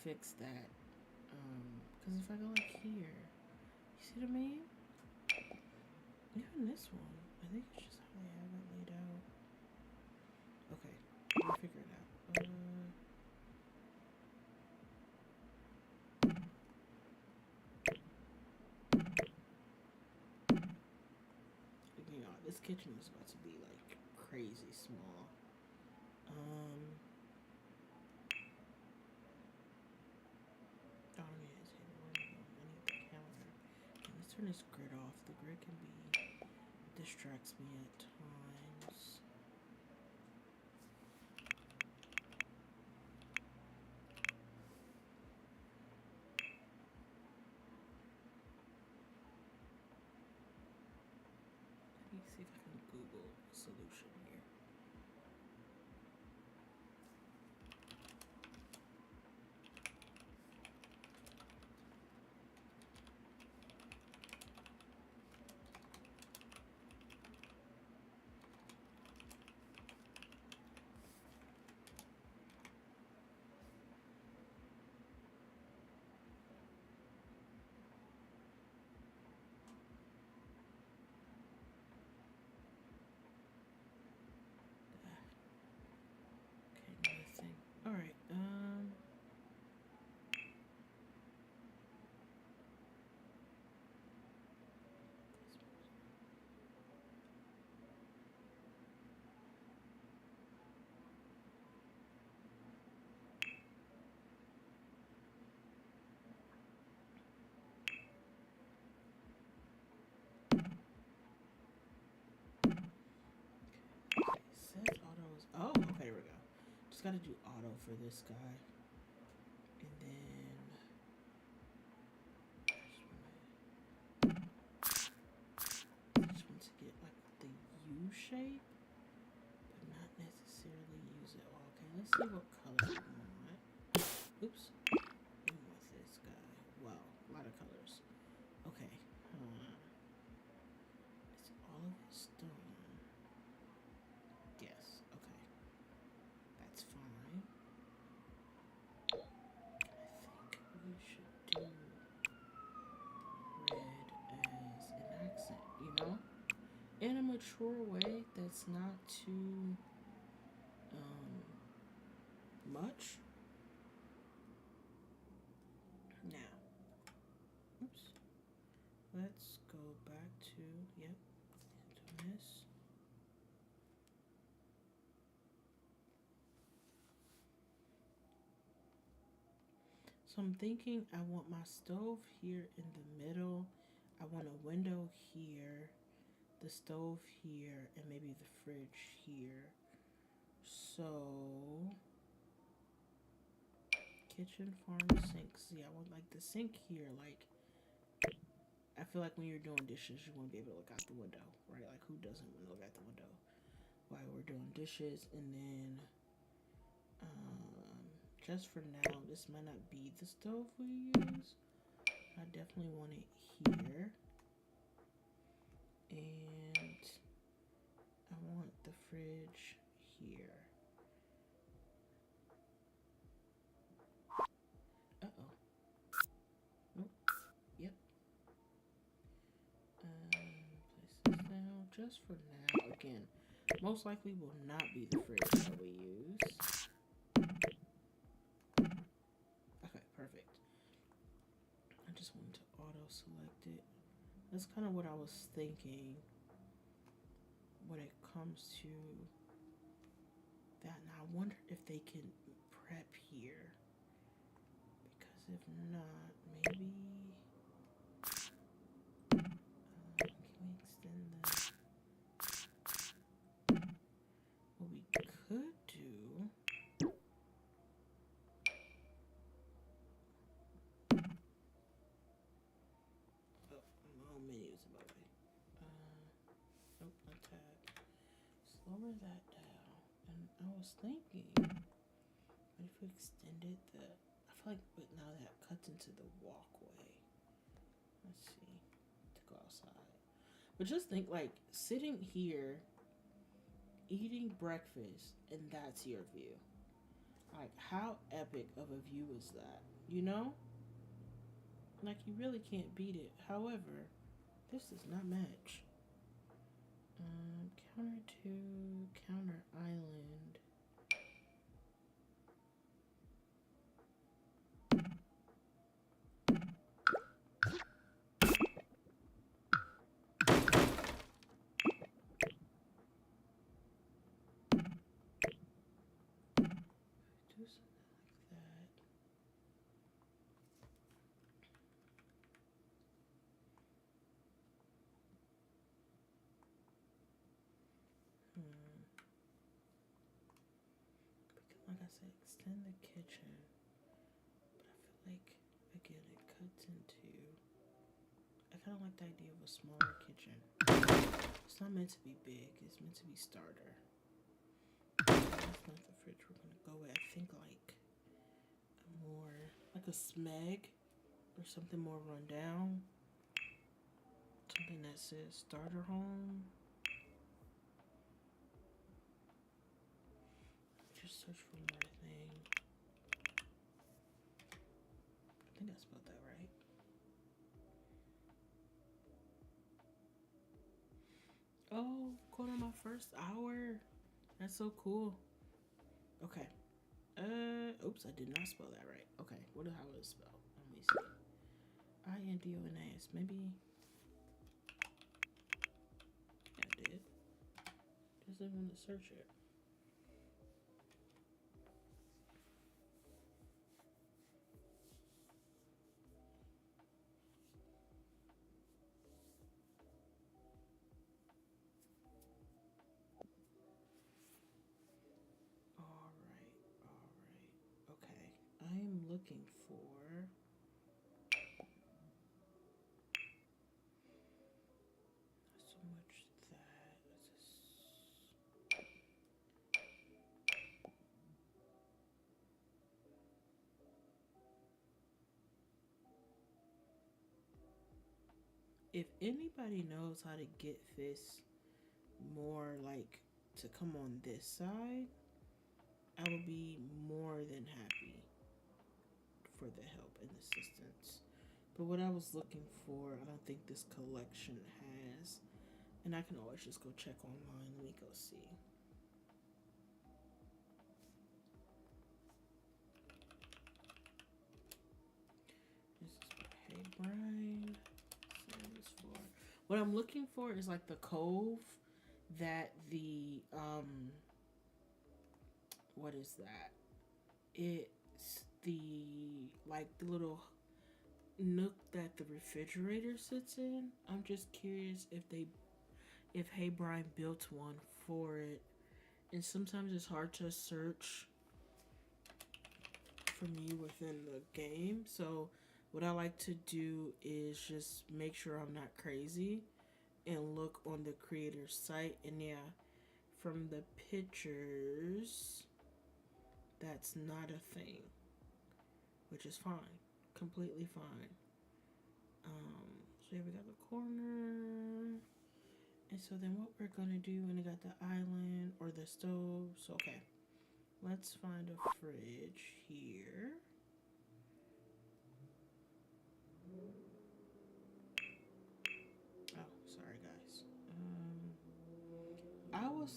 fix that. Because if I go like here, you see what I mean? Even this one, I think it's just how they have it laid out. Okay, we'll figure it out. You know, this kitchen is about to be like crazy small. Oh, yeah, it's hidden. I need the counter. Okay, let's turn this grid off. The grid can be distracts me at times. Let me see if I can Google a solution here. Okay, nothing. All right. Set autos. Oh, okay, there we go. Just gotta do auto for this guy. And then I just want to get like the U shape, but not necessarily use it all. Okay, let's see what color we want. Oops. We want this guy. Wow, a lot of colors. Okay. Is all of it stone? Yes. Okay. That's fine. I think we should do red as an accent, you know? In a mature way that's not too much. Now, oops. Let's go back to, yep, into this. So I'm thinking I want my stove here in the middle. I want a window here, the stove here, and maybe the fridge here. So, kitchen, farm, sink. See, I want like the sink here. Like, I feel like when you're doing dishes, you want to be able to look out the window, right? Like, who doesn't want to look out the window while we're doing dishes? And then, just for now, this might not be the stove we use. I definitely want it here. And I want the fridge here. just for now, again, most likely will not be the fridge that we use. Okay, perfect. I just wanted to auto select it. That's kind of what I was thinking when it comes to that. And I wonder if they can prep here. Because if not, maybe... can we extend the... What we could do... Oh, menu is above me. Nope, not tab. Lower that down. And I was thinking, what if we extended the... I feel like, but now that cuts into the walkway. Let's see. To go outside. But just think, like, sitting here, eating breakfast, and that's your view. Like, how epic of a view is that? You know? Like, you really can't beat it. However, this does not match. Counter to counter island. Do something like that. Like I said, extend the kitchen. But I feel like, again, it cuts into... I kind of like the idea of a smaller kitchen. It's not meant to be big. It's meant to be starter. That's not the fridge we're going to go with. I think like a more... like a smeg or something more run down. Something that says starter home. Just search for more thing. I think I spelled that right. Oh, going on my first hour. That's so cool. Okay. Oops, I did not spell that right. Okay, how was it spelled? Let me see. INDONAS. Maybe. Yeah, I did. Just didn't want to search it. Alright. Okay. I'm looking for... not so much that. If anybody knows how to get this more like to come on this side, I would be more than happy for the help and assistance. But what I was looking for, I don't think this collection has. And I can always just go check online. Let me go see. This is for Hey Brian. What I'm looking for is like the cove that the what is that? It's the like the little nook that the refrigerator sits in. I'm just curious if Hey Brian built one for it. And sometimes it's hard to search for me within the game. So what I like to do is just make sure I'm not crazy and look on the creator's site. And yeah, from the pictures, that's not a thing, which is fine, completely fine. So yeah, we got the corner. And so then what we're gonna do when we got the island or the stove. So okay, let's find a fridge here. Oh, sorry guys.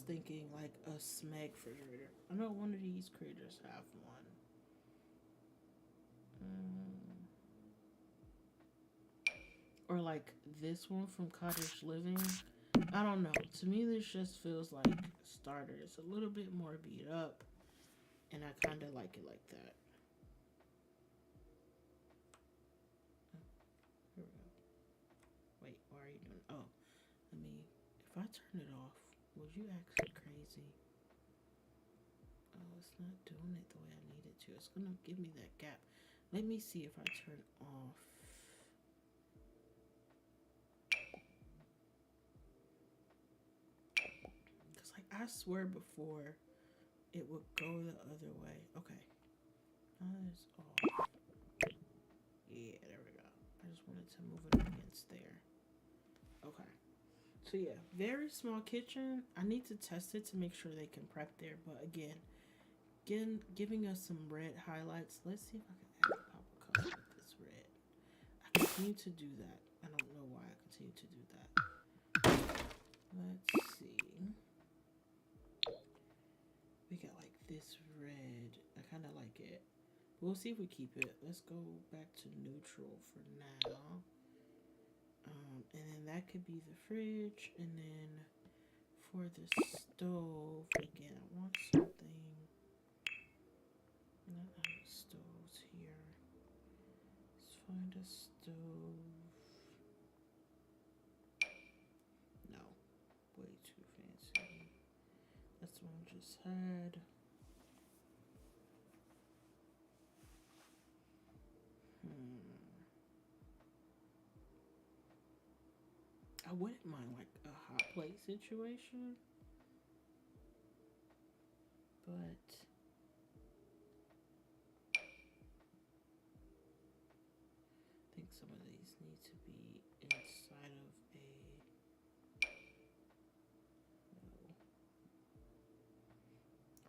thinking like a Smeg refrigerator. I know one of these creators have one. Or like this one from Cottage Living. I don't know. To me, this just feels like starter. It's a little bit more beat up, and I kind of like it like that. Here we go. Wait, why are you doing? Oh, let me. If I turn it off, would you actually crazy? Oh, it's not doing it the way I need it to. It's gonna give me that gap. Let me see if I turn off. Cause like I swear before, it would go the other way. Okay, now it's off. Yeah, there we go. I just wanted to move it against there. Okay. So yeah, very small kitchen. I need to test it to make sure they can prep there. But again, giving us some red highlights. Let's see if I can add a pop of color with this red. I continue to do that. I don't know why I continue to do that. Let's see. We got like this red. I kind of like it. We'll see if we keep it. Let's go back to neutral for now. And then that could be the fridge. And then for the stove, again, I want something. Not out of stoves here. Let's find a stove. No, way too fancy. That's the one we just had. I wouldn't mind like a hot plate situation, but I think some of these need to be inside of a. No.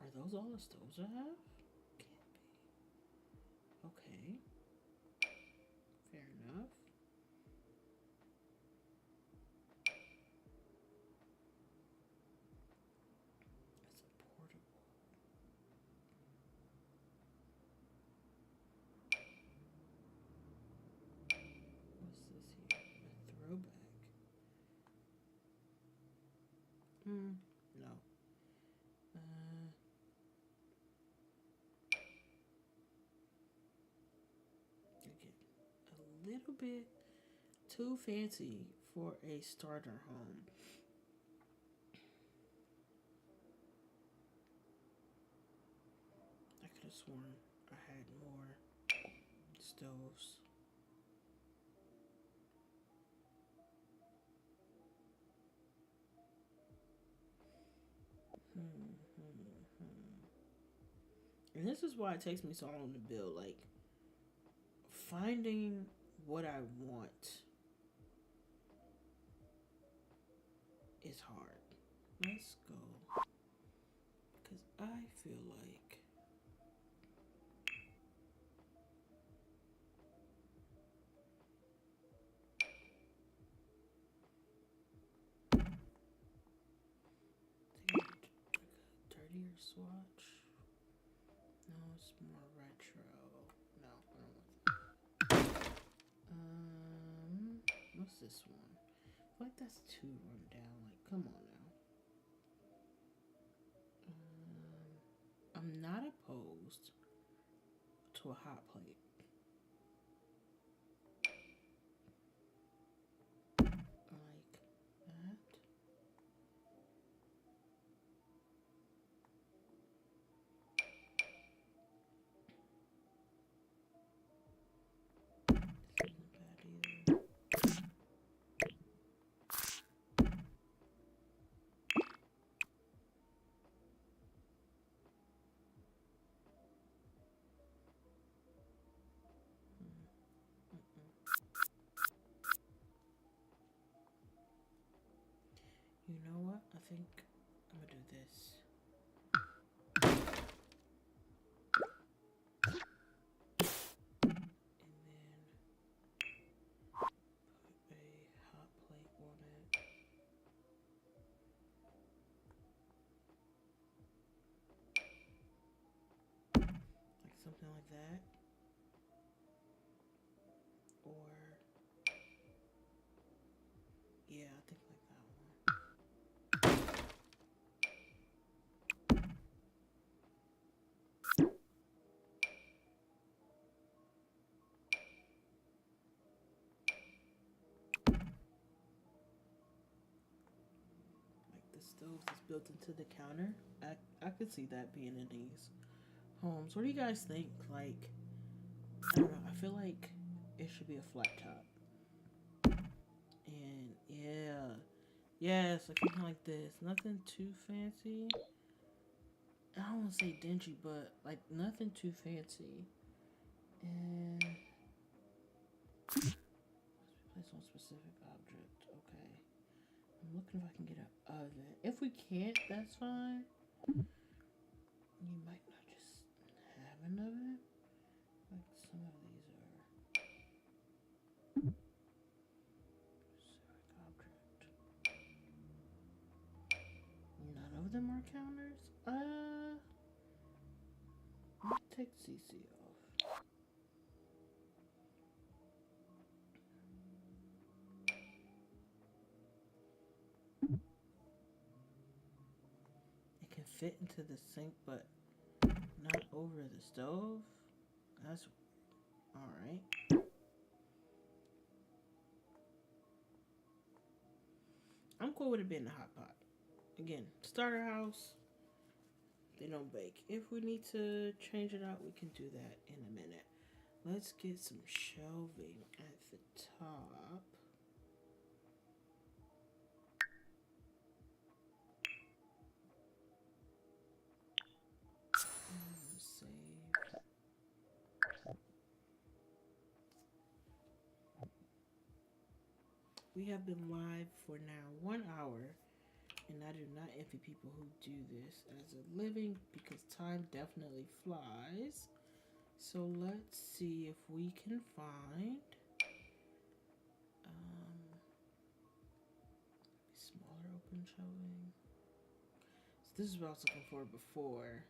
Are those all the stoves I have? Can't be. Okay. Fair enough. It's a portable. What's this here? A throwback. No. Again, a little bit too fancy for a starter home. I could have sworn I had more stoves. And this is why it takes me so long to build. Like, finding what I want is hard. Let's go. Because I feel like dirtier swatch. No, it's more retro. No, I don't want that. What's this one? I feel like that's too run down. Like, come on now. I'm not opposed to a hot plate. Like that. This isn't bad either. You know what? I think I'm gonna do this. And then put a hot plate on it. something like that. Or, yeah, I think like that one. Like the stove that's built into the counter. I could see that being in these homes. What do you guys think? Like, I don't know. I feel like it should be a flat top. And yeah, yes, like something like this. Nothing too fancy. I don't want to say dingy, but like nothing too fancy. And place on specific object. Okay. I'm looking if I can get an oven. If we can't, that's fine. You might not just have an oven. Like some of these are specific object. None of them are counters. Let's take CC off. It can fit into the sink, but not over the stove. That's all right. I'm cool with it being a hot pot. Again, starter house. They don't bake. If we need to change it out, we can do that in a minute. Let's get some shelving at the top. Save. We have been live for now 1 hour, and I do not envy people who do this as a living because time definitely flies. So let's see if we can find smaller open shelving. So this is what I was looking for before,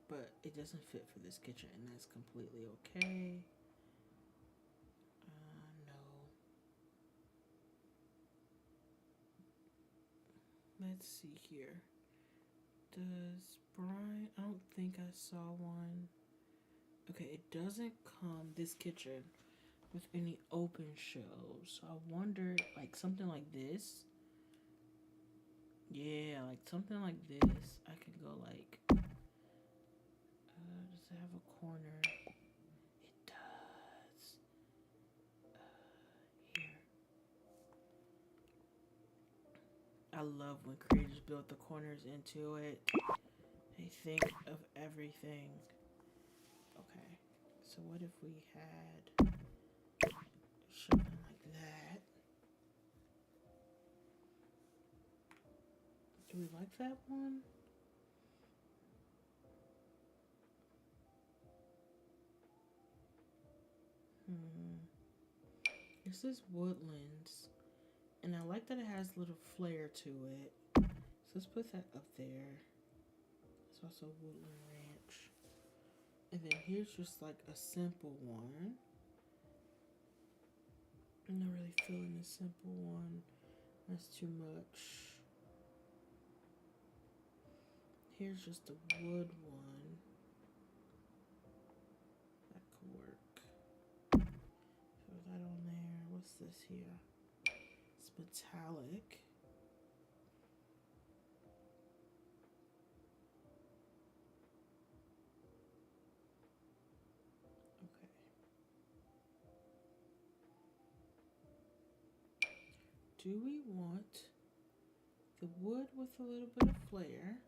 but it doesn't fit for this kitchen, and that's completely okay. No. Let's see here. Does Brian? I don't think I saw one. Okay, it doesn't come, this kitchen, with any open shelves. So I wonder, like something like this. Yeah, like something like this. I can go like, does it have a corner? It does. Here. I love when creators build the corners into it. They think of everything. Okay, so what if we had something like that? Do we like that one? This is woodlands, and I like that it has a little flair to it. So let's put that up there. It's also woodland ranch. And then here's just like a simple one. I'm not really feeling the simple one. That's too much. Here's just a wood one. That could work. Throw that on there. What's this here? It's metallic. Okay. Do we want the wood with a little bit of flair?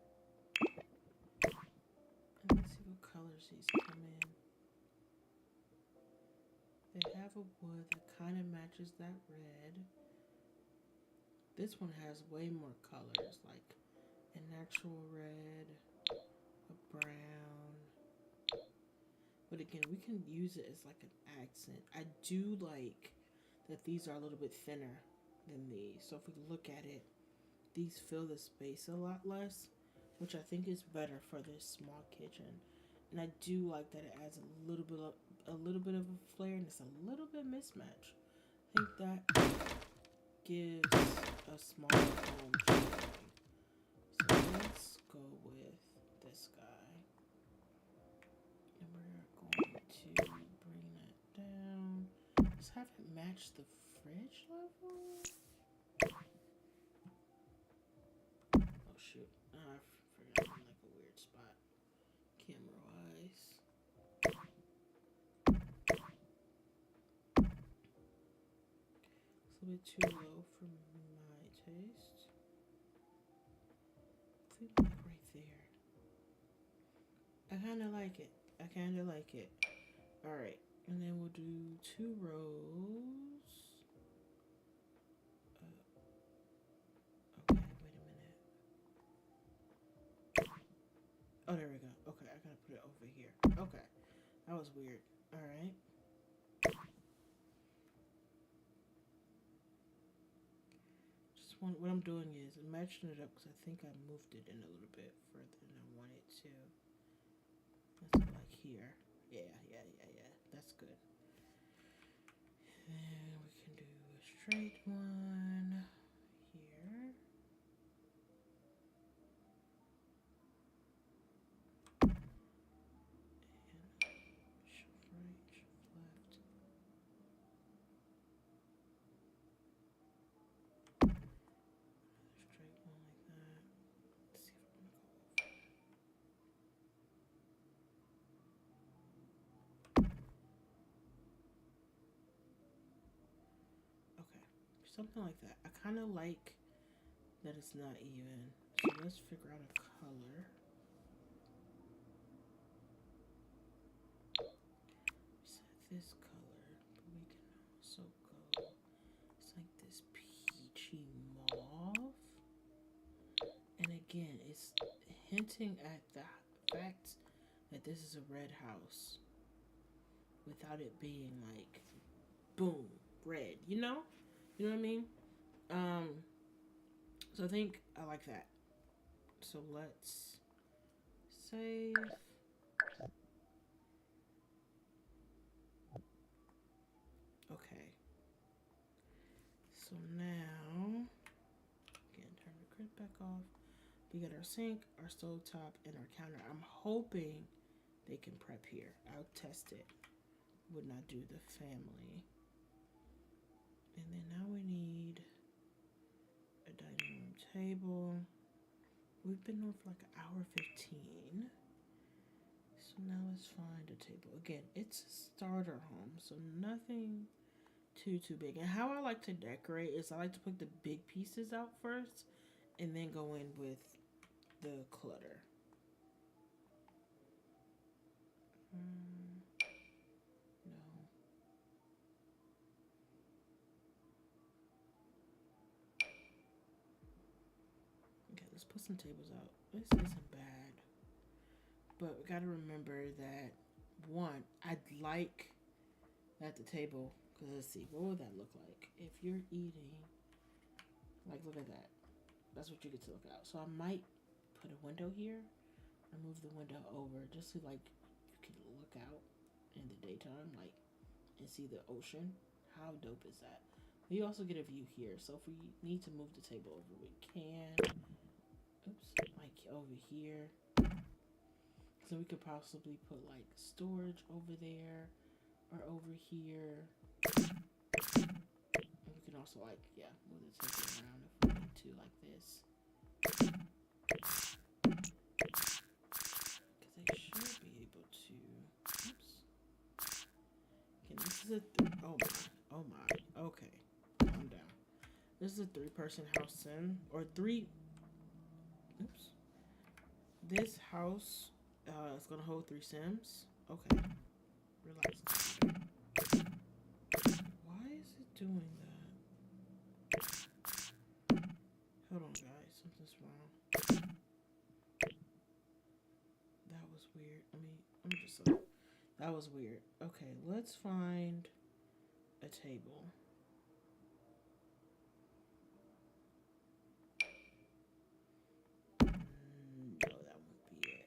And let's see what colors these come in. They have a wood that kind of matches that red. This one has way more colors, like an actual red, a brown. But again, we can use it as like an accent. I do like that these are a little bit thinner than these. So if we look at it, these fill the space a lot less, which I think is better for this small kitchen. And I do like that it adds a little bit of a flair, and it's a little bit mismatched. I think that gives a smaller home feeling. So let's go with this guy. And we're going to bring that down. Just have it match the fridge level. Oh shoot. I forgot I'm in like a weird spot camera wise. It's a bit too low for my taste. I think like right there. I kind of like it. Alright. And then we'll do 2 rows. Okay, wait a minute. Oh, there we go. Okay, I gotta put it over here. Okay. That was weird. Alright. What I'm doing is I'm matching it up because I think I moved it in a little bit further than I wanted to. Let's go like here. Yeah. That's good. And we can do a straight one here. And shift right, shift left. Another straight one like that. Let's see if I want to go over. Okay, something like that. I kind of like that it's not even. So let's figure out a color. We set this color, but we can also go. It's like this peachy mauve. And again, it's hinting at the fact that this is a red house without it being like boom, red, you know? You know what I mean? So I think I like that. So let's save. Okay. So now, again, turn the grid back off. We got our sink, our stove top, and our counter. I'm hoping they can prep here. I'll test it. Would not do the family. And then now we need a dining room table. We've been on for like an hour 15. So now let's find a table. Again, it's a starter home, so nothing too big. And how I like to decorate is I like to put the big pieces out first and then go in with the clutter. No. Okay, let's put some tables out. This isn't bad. But we gotta remember that, one, I'd like at the table, because let's see, what would that look like? If you're eating, like, look at that. That's what you get to look out. So I might put a window here and move the window over just so, like, you can look out in the daytime, like, and see the ocean. How dope is that? We also get a view here, so if we need to move the table over, we can. Oops, like over here. So we could possibly put like storage over there or over here. And we can also like, yeah, move the table around if we need to, like this. Because they should be able to. Oops. Okay, this is a. Oh my. Okay, calm down. This is a 3-person house sim or 3. Oops. This house is gonna hold 3 sims. Okay, relax. Why is it doing that? Hold on, guys. Something's wrong. That was weird. Let me just. That was weird. Okay, let's find a table. No, that won't be it.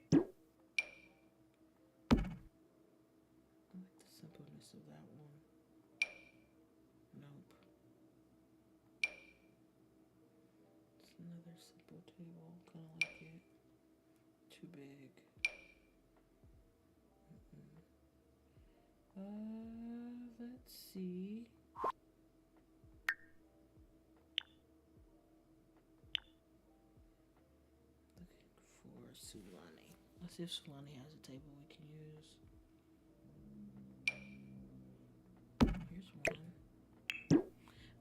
simpleness of that one. Nope. It's another simple table, kind of like it. Too big. Let's see. Looking for sulani. Let's see if sulani has a table we can use. Here's one.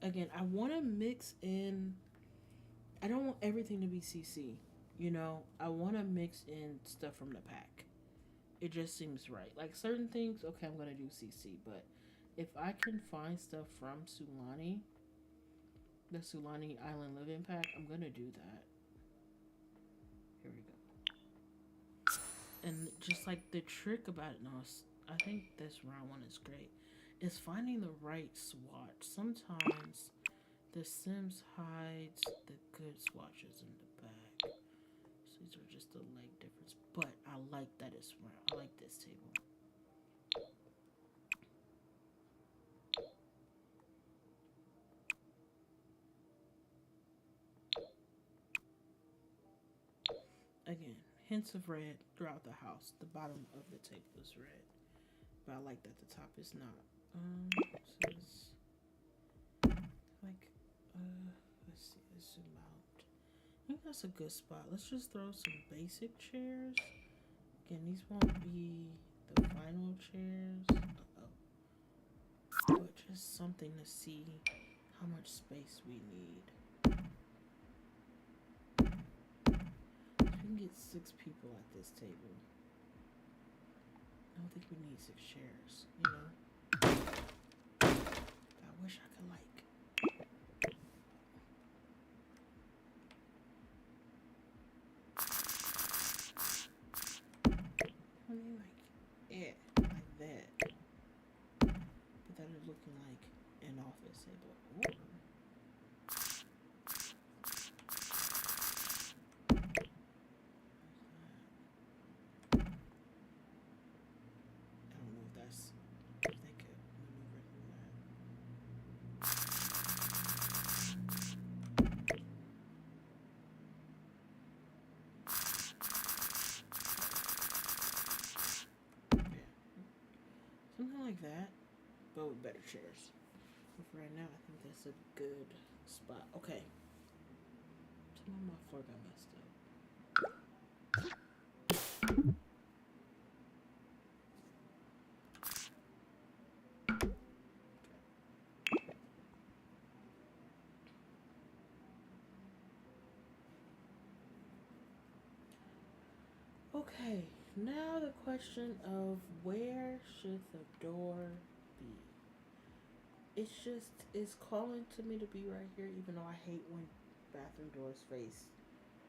Again, I want to mix in. I don't want everything to be CC. You know, I want to mix in stuff from the pack. It just seems right. Like certain things, okay, I'm gonna do CC, but if I can find stuff from Sulani, the Sulani Island Living Pack, I'm gonna do that. Here we go. And just like the trick about it, no, I think this round one is great. Is finding the right swatch. Sometimes the Sims hides the good swatches in the back. So these are just the leg difference. But I like that it's round. I like this table. Again, hints of red throughout the house. The bottom of the table is red. But I like that the top is not. So it's like, let's see, let's zoom out. I think that's a good spot. Let's just throw some basic chairs. Again, these won't be the final chairs. But just something to see how much space we need. We can get 6 people at this table. I don't think we need 6 chairs, you know? I wish I could like. I mean like, yeah, like that. But that is looking like an office table. Or something like that, but with better chairs. But for right now, I think that's a good spot. Okay. Some of my floor got messed up. Okay, now the question of where should the door be? It's calling to me to be right here, even though I hate when bathroom doors face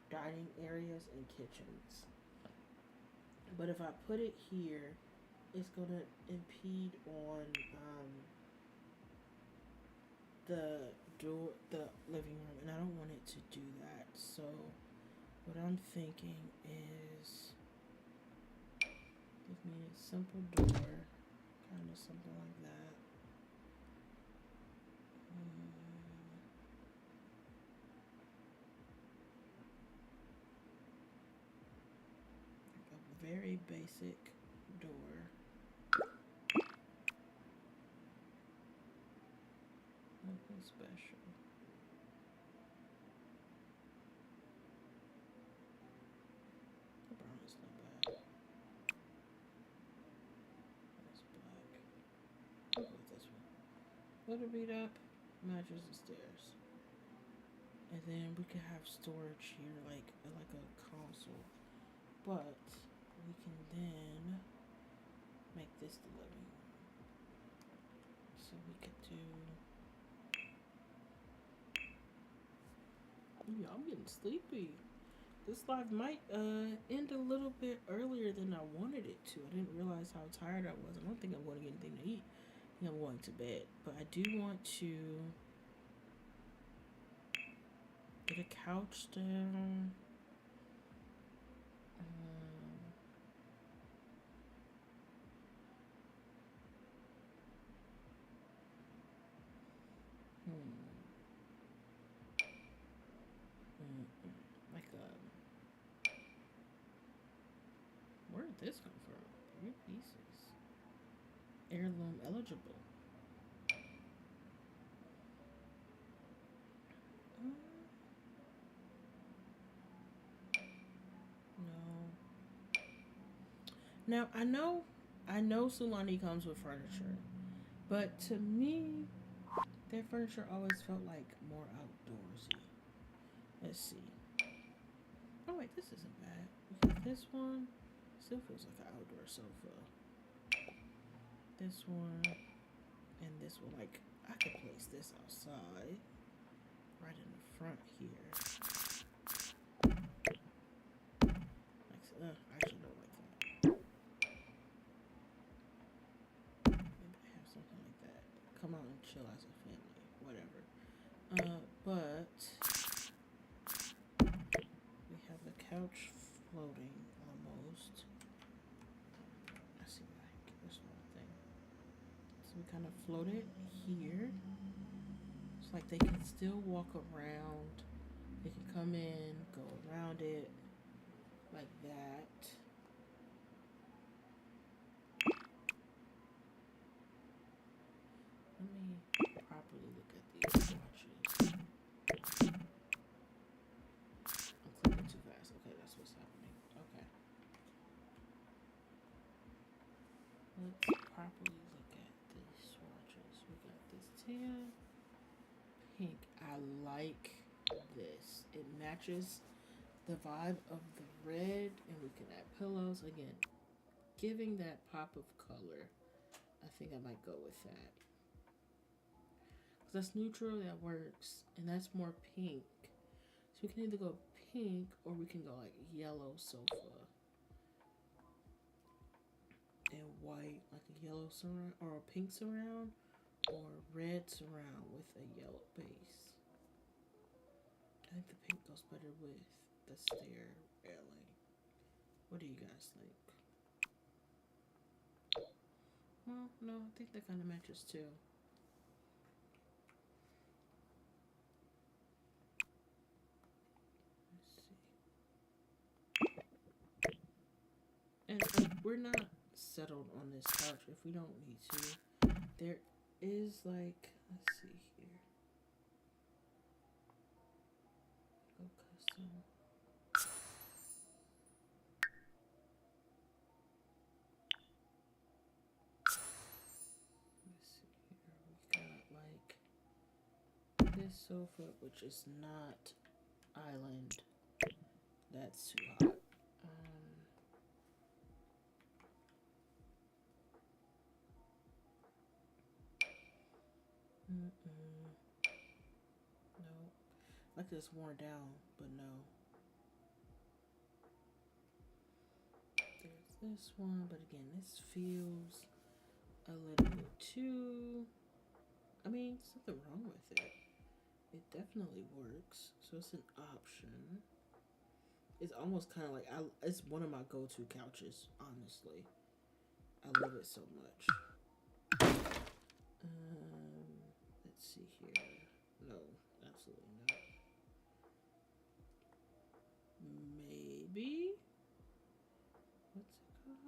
dining areas and kitchens. But if I put it here, it's gonna impede on the door, the living room, and I don't want it to do that. So what I'm thinking is give me a simple door, kind of something like that. A very basic door. Nothing special. The brown is not bad. That's black. I'll go with this one. Little beat up, matches the stairs. And then we could have storage here, like a console. But we can then make this the living room. So we could do. Ooh, I'm getting sleepy. This live might end a little bit earlier than I wanted it to. I didn't realize how tired I was. I don't think I'm going to get anything to eat. I think I'm going to bed. But I do want to get a couch down. this come from? 3 pieces. Heirloom eligible. No. Now I know Sulani comes with furniture, but to me, their furniture always felt like more outdoorsy. Let's see. Oh wait, this isn't bad. We got this one. Still feels like an outdoor sofa. This one and this one. Like I could place this outside, right in the front here. Like, I actually don't like that. Maybe I have something like that. Come out and chill as a family, whatever. But we have the couch floating almost. I see what I can get this one thing. So we kind of float it here. It's like they can still walk around. They can come in, go around it, like that. Let me properly look at these swatches. I'm clicking too fast. Okay, that's what's happening. Okay. Let's properly look at these swatches. We got this tan, pink. I like this. It matches the vibe of the red, and we can add pillows. Again, giving that pop of color. I think I might go with that. Because that's neutral, that works. And that's more pink. So we can either go pink or we can go like yellow sofa. And white, like a yellow surround or a pink surround, or red surround with a yellow base. I think the pink goes better with the stair railing. What do you guys think? Well, no, I think that kind of matches too. Let's see. And we're not settled on this couch if we don't need to. There is like, let's see here. Go custom. Let's see here. We got like this sofa, which is not island. That's too hot. No. Like it's worn down, but no. There's this one, but again, this feels a little bit too. I mean, there's nothing wrong with it. It definitely works, so it's an option. It's almost kind of like it's one of my go-to couches. Honestly, I love it so much. Let's see here. No, absolutely not. Maybe. What's it called?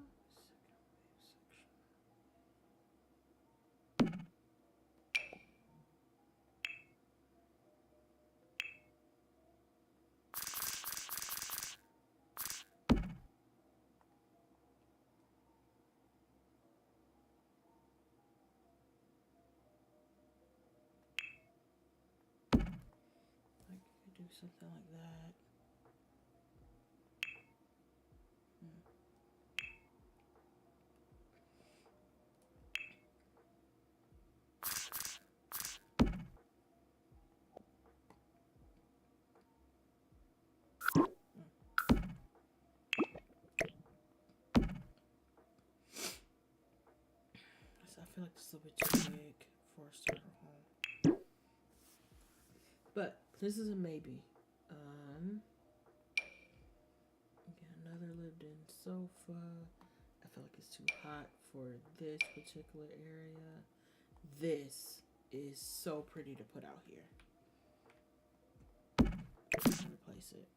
Like you could do something like that. I feel like it's a little bit too big for a starter home. But this is a maybe. Again, another lived-in sofa. I feel like it's too hot for this particular area. This is so pretty to put out here. I'm gonna replace it.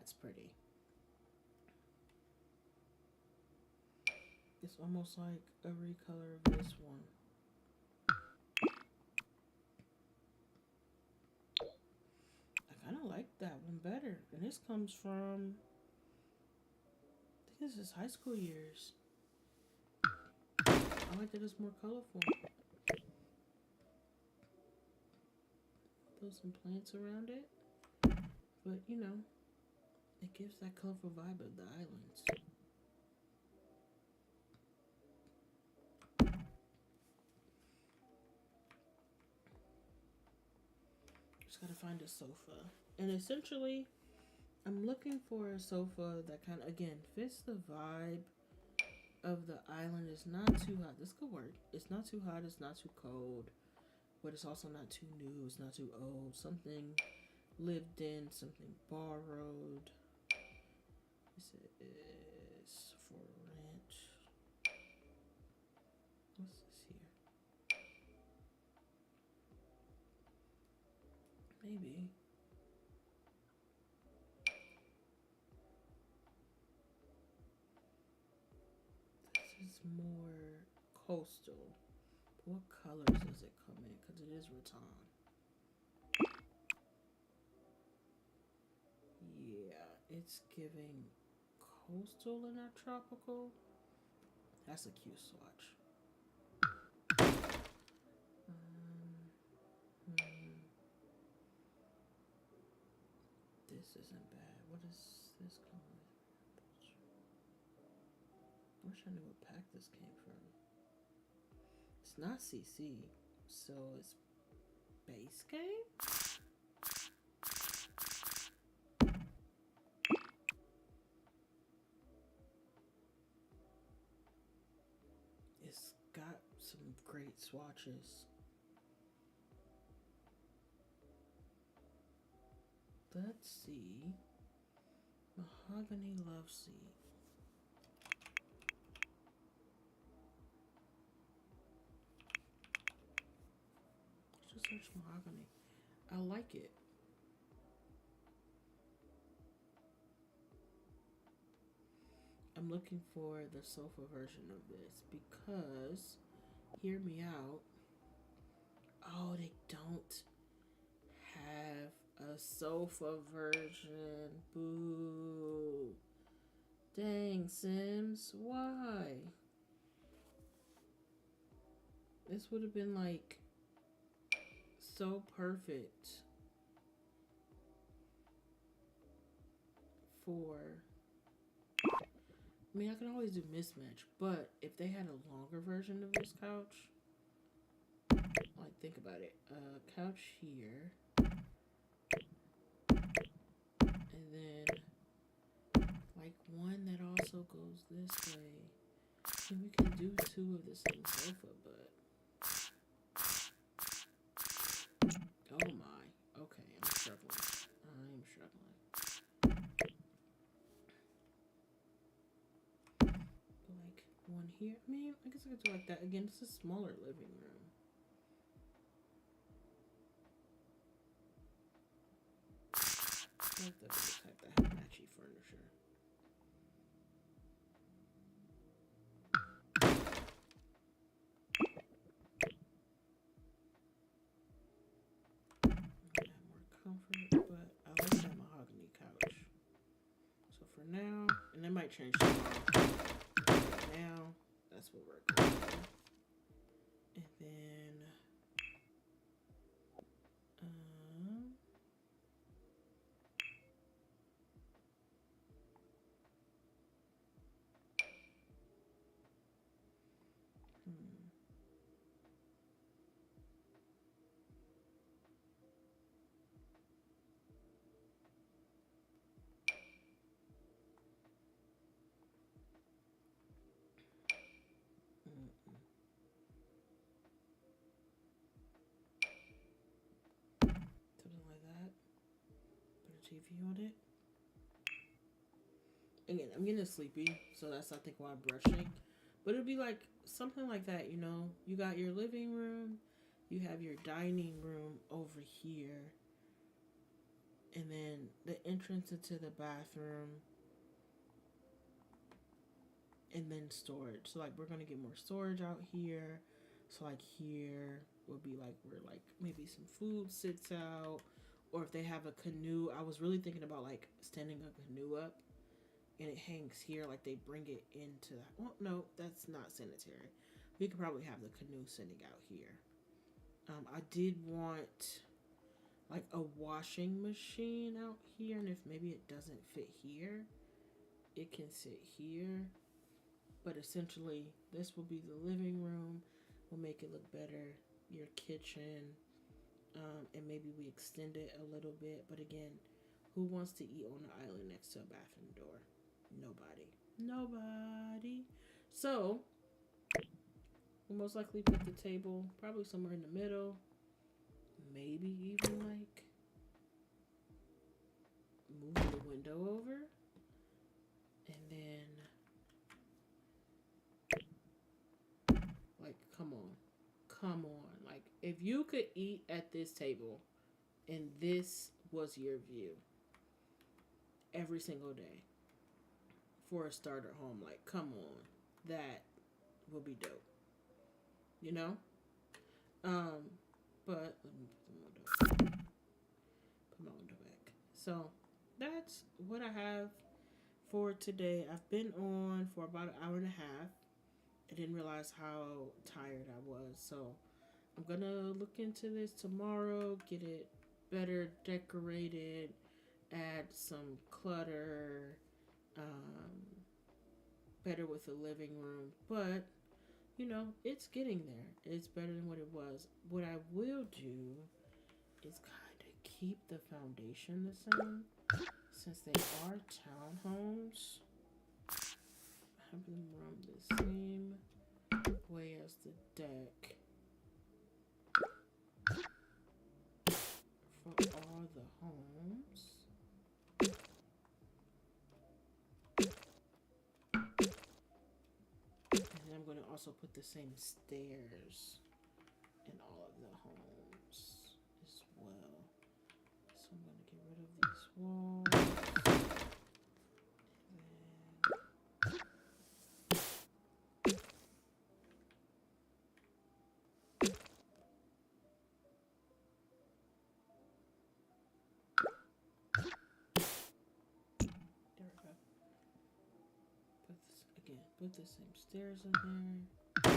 That's pretty. It's almost like a recolor of this one. I kind of like that one better. And this comes from, I think this is high school years. I like that it's more colorful. Throw some plants around it. But, you know, it gives that colorful vibe of the islands. Just gotta find a sofa. And essentially, I'm looking for a sofa that kind of, again, fits the vibe of the island. It's not too hot. This could work. It's not too hot. It's not too cold. But it's also not too new. It's not too old. Something lived in. Something borrowed. This is for rent. What's this here? Maybe. This is more coastal. What colors does it come in? Because it is rattan. Yeah, it's giving coastal and not tropical. That's a cute swatch. This isn't bad. What is this color? I wish I knew what pack this came from. It's not CC, so it's base game? It's got some great swatches. Let's see. Mahogany Love Seat. Let's just search mahogany. I like it. I'm looking for the sofa version of this because, hear me out. Oh, they don't have a sofa version. Boo. Dang, Sims. Why? This would have been like so perfect for. I mean, I can always do mismatch, but if they had a longer version of this couch, like, think about it. Couch here, and then like one that also goes this way. And we can do two of the same sofa, but oh my. Okay, I'm struggling. I'm struggling. Like one here. I mean, I guess I could do like that. Again, it's a smaller living room. I like the type that have matchy furniture. Comfort, but I like that mahogany couch. So for now, and it might change tomorrow. For now, that's what we're going with. And then, something like that. Put a TV on it. Again, I'm getting sleepy, so that's I think why I'm brushing. But it'd be like something like that, you know. You got your living room, you have your dining room over here, And then the entrance into the bathroom, and then storage. So like we're gonna get more storage out here. So like here will be like where like maybe some food sits out, or if they have a canoe. I was really thinking about like standing a canoe up and it hangs here, like they bring it into that. Well, no, that's not sanitary. We could probably have the canoe sitting out here. I did want like a washing machine out here, and if maybe it doesn't fit here, it can sit here. But essentially, this will be the living room. We'll make it look better. Your kitchen, and maybe we extend it a little bit. But again, who wants to eat on the island next to a bathroom door? Nobody. Nobody. So we'll most likely put the table probably somewhere in the middle. Maybe even like move the window over. And then like come on. Come on. Like if you could eat at this table and this was your view every single day for a starter home, like come on. That would be dope. You know? Um but let me put my window back. So that's what I have for today. I've been on for about an hour and a half. I didn't realize how tired I was. So I'm gonna look into this tomorrow, get it better decorated, add some clutter, better with the living room. But, you know, it's getting there. It's better than what it was. What I will do is kind of keep the foundation the same. Since they are townhomes, have them run the same way as the deck for all the homes. And I'm going to also put the same stairs in all of the homes as well. So I'm going to get rid of these walls. Put the same stairs in there. Let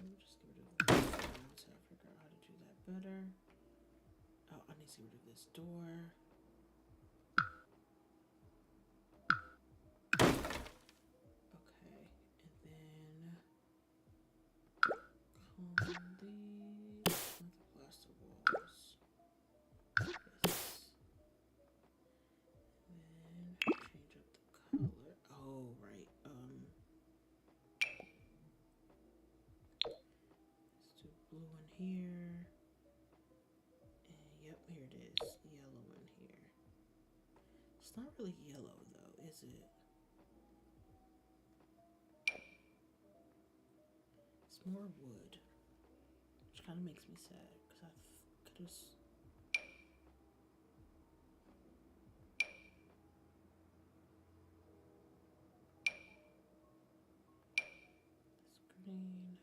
me just get rid of this until I figure out how to do that better. Oh, I need to get rid of this door. Okay, and then comb these, not the plaster walls. Yes. And then change up the color. Oh, right. Let's do blue in here. And yep, here it is. Yellow in here. It's not really yellow though, is it? It's more wood, which kind of makes me sad because I could have. This green.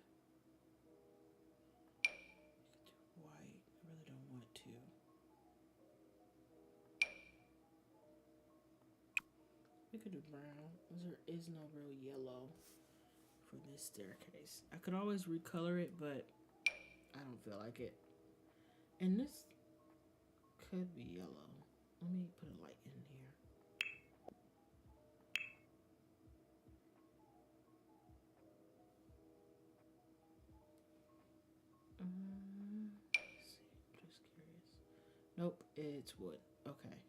I could do white. I really don't want to. We could do brown. There is no real yellow for this staircase. I could always recolor it, but I don't feel like it. And this could be yellow. Let me put a light in here. Let's see. Just curious. Nope, it's wood. Okay.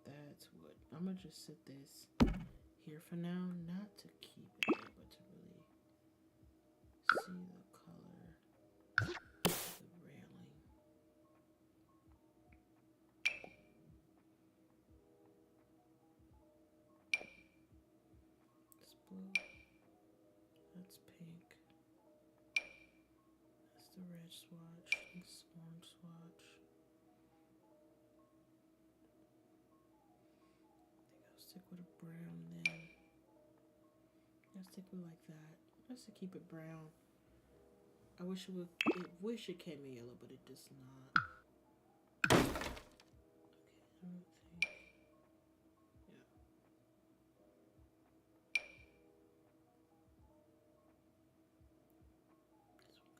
Yeah, that's wood. I'm gonna just sit this here for now, not to keep it there, but to really see the color of the railing. It's blue. That's pink. That's the red swatch. This orange swatch. I think I'll stick with a brown then. I'll stick with like that. Just to keep it brown. I wish it would. It wish it came in yellow, but it does not. Okay, I don't think. Yeah. This one coming in yellow. Let's see.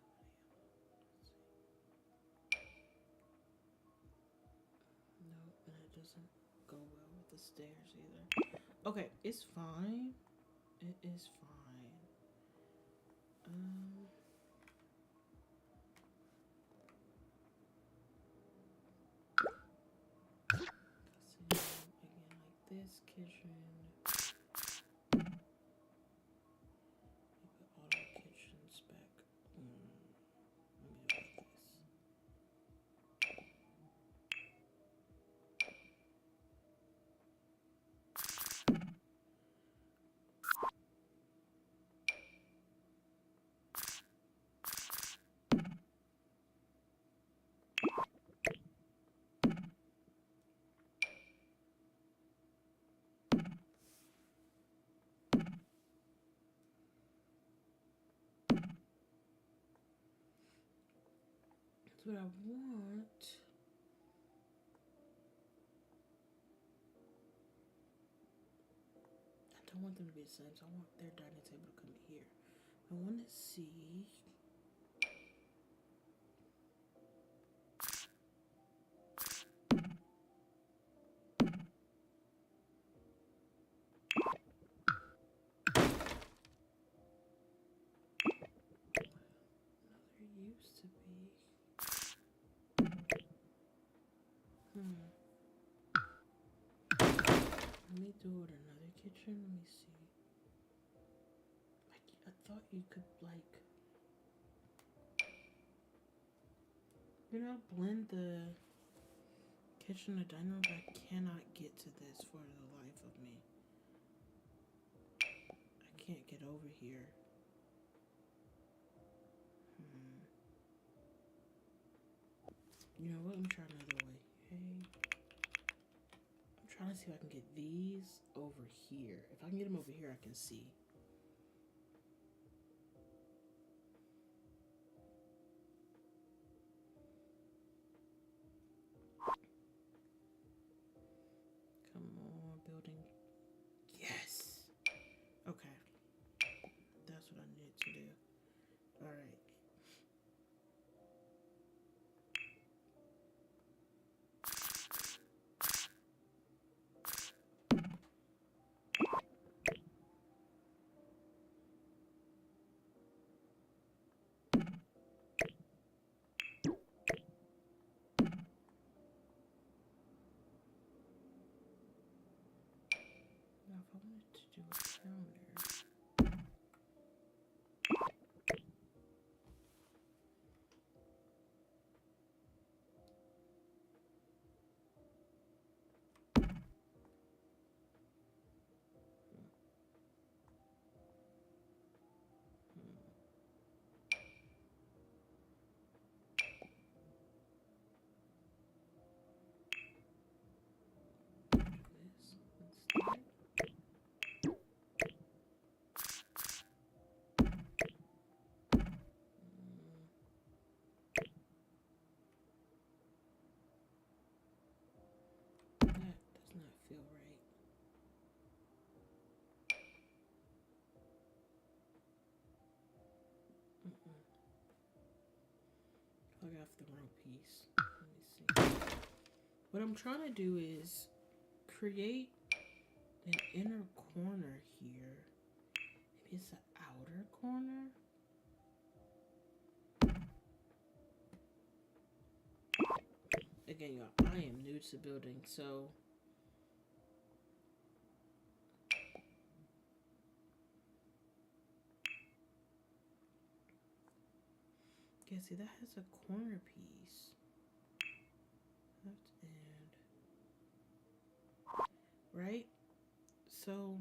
No, and it doesn't go well with the stairs either. Okay, it's fine. It is fine. Again, like this kitchen. Put all our kitchens back. Let me do it like this. That's what I want. I don't want them to be the same, so I want their dining table to come here. I want to see. There used to be. Let me do it another kitchen. Let me see. Like I thought you could like, blend the kitchen and dining room, but I cannot get to this for the life of me. I can't get over here. You know what? Let me try another way. Hey. I'm trying to see if I can get these over here. If I can get them over here, I can see. Come on, building. Yes! Okay. That's what I needed to do. Alright. Now, if I wanted to do a counter. This instead. That does not feel right. I got the wrong piece. Let me see. What I'm trying to do is create an inner corner here. Maybe it's the outer corner. Again, y'all, I am new to building, so yeah, see that has a corner piece. Left and right. So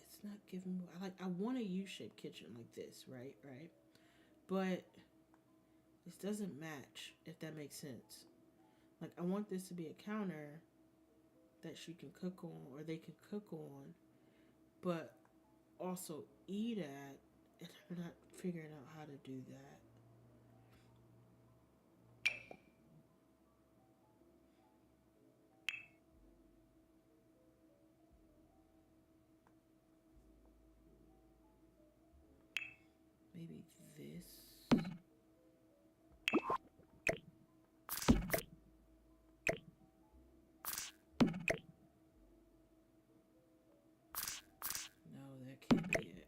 it's not giving me. I want a U-shaped kitchen like this, right? Right. but this doesn't match, if that makes sense. Like, I want this to be a counter that she can cook on, or they can cook on, but also eat at, and I'm not figuring out how to do that. Maybe this. No, that can't be it.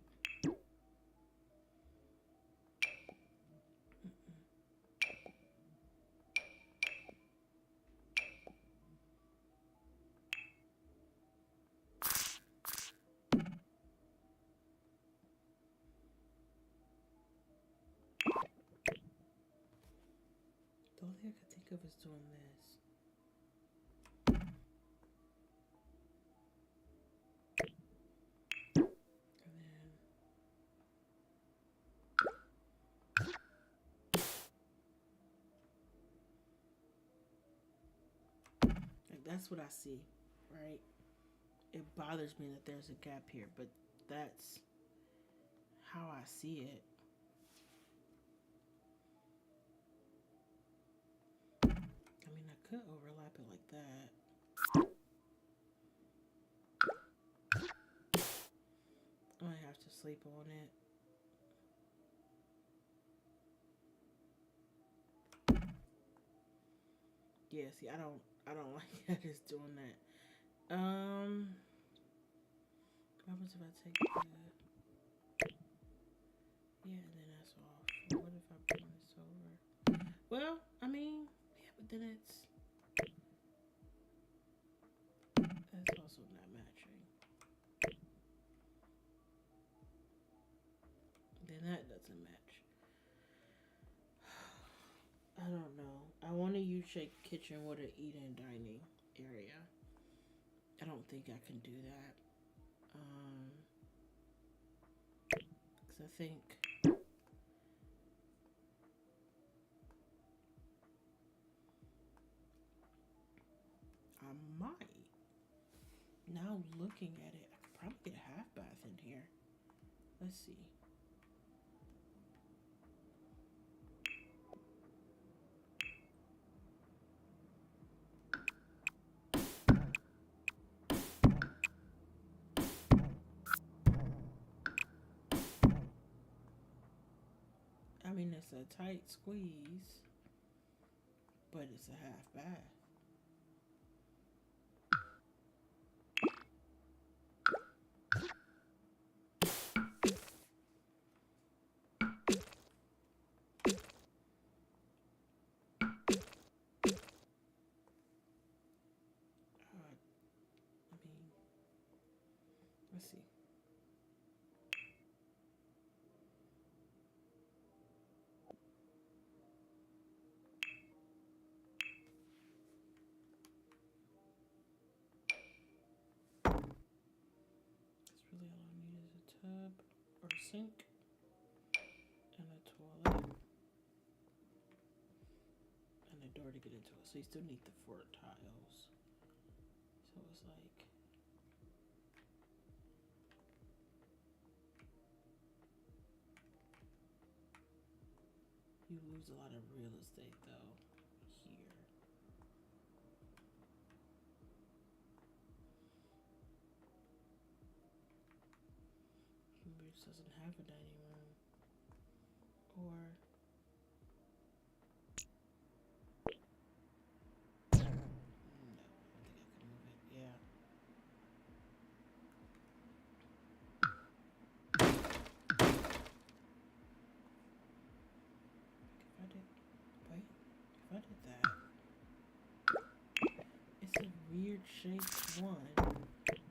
The only thing I could think of is doing this. And then like, that's what I see, right? It bothers me that there's a gap here, but that's how I see it. I mean, I could overlap it like that. I might have to sleep on it. Yeah, see, I don't like that it's doing that. What happens if I take the, yeah, and then that's off. What if I bring this over? Well, I mean, yeah, but then that's also not matching. Then that doesn't match. I don't know. I want to use a kitchen with an eat-in dining area. I don't think I can do that. Because I think I might. Now looking at it, I could probably get a half bath in here. Let's see. I mean, it's a tight squeeze, but it's a half bath. I mean, let's see. That's really all I need is a tub or a sink and a toilet and a door to get into it. So you still need the 4 tiles. So it's like, you lose a lot of real estate though here. Maybe it doesn't have a dining room. Or no, I don't think I can move it. Yeah. If I did, wait, if I did that, it's a weird shaped one, but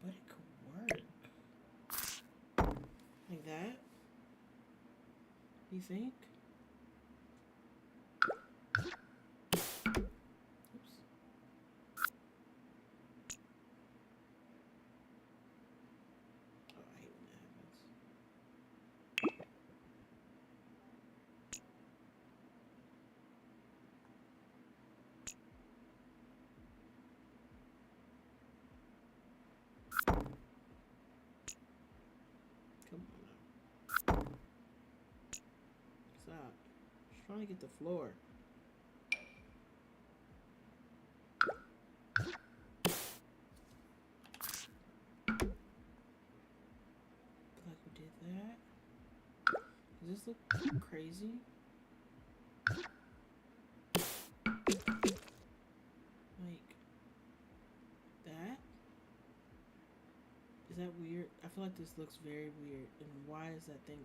it could work. Like that? You think? Oops. Oh, I hate when that happens. trying to get the floor. Like we did that. Does this look crazy? Like that? Is that weird? I feel like this looks very weird. And why is that thing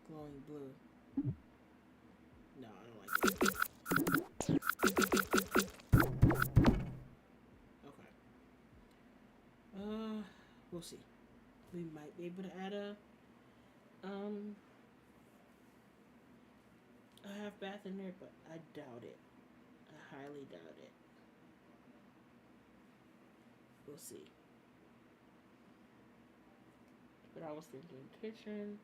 glowing blue? No, I don't like it. Okay. We'll see. We might be able to add a half bath in there, but I doubt it. I highly doubt it. We'll see. But I was thinking kitchen,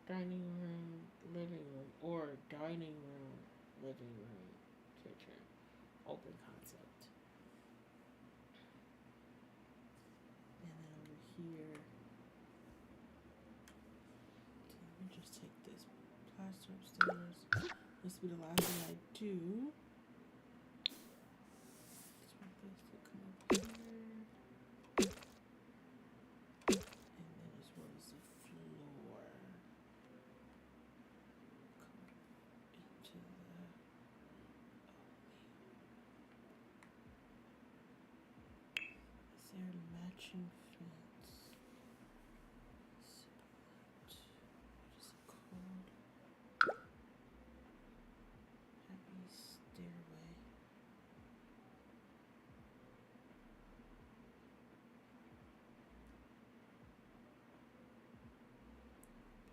dining room, living room, or dining room, living room, kitchen. Open concept. And then over here, let me just take this plaster upstairs. This will be the last thing I do. Just want this to come up here. And then as well as the floor. Come into the... Is there a matching fence? What is it called? Happy stairway.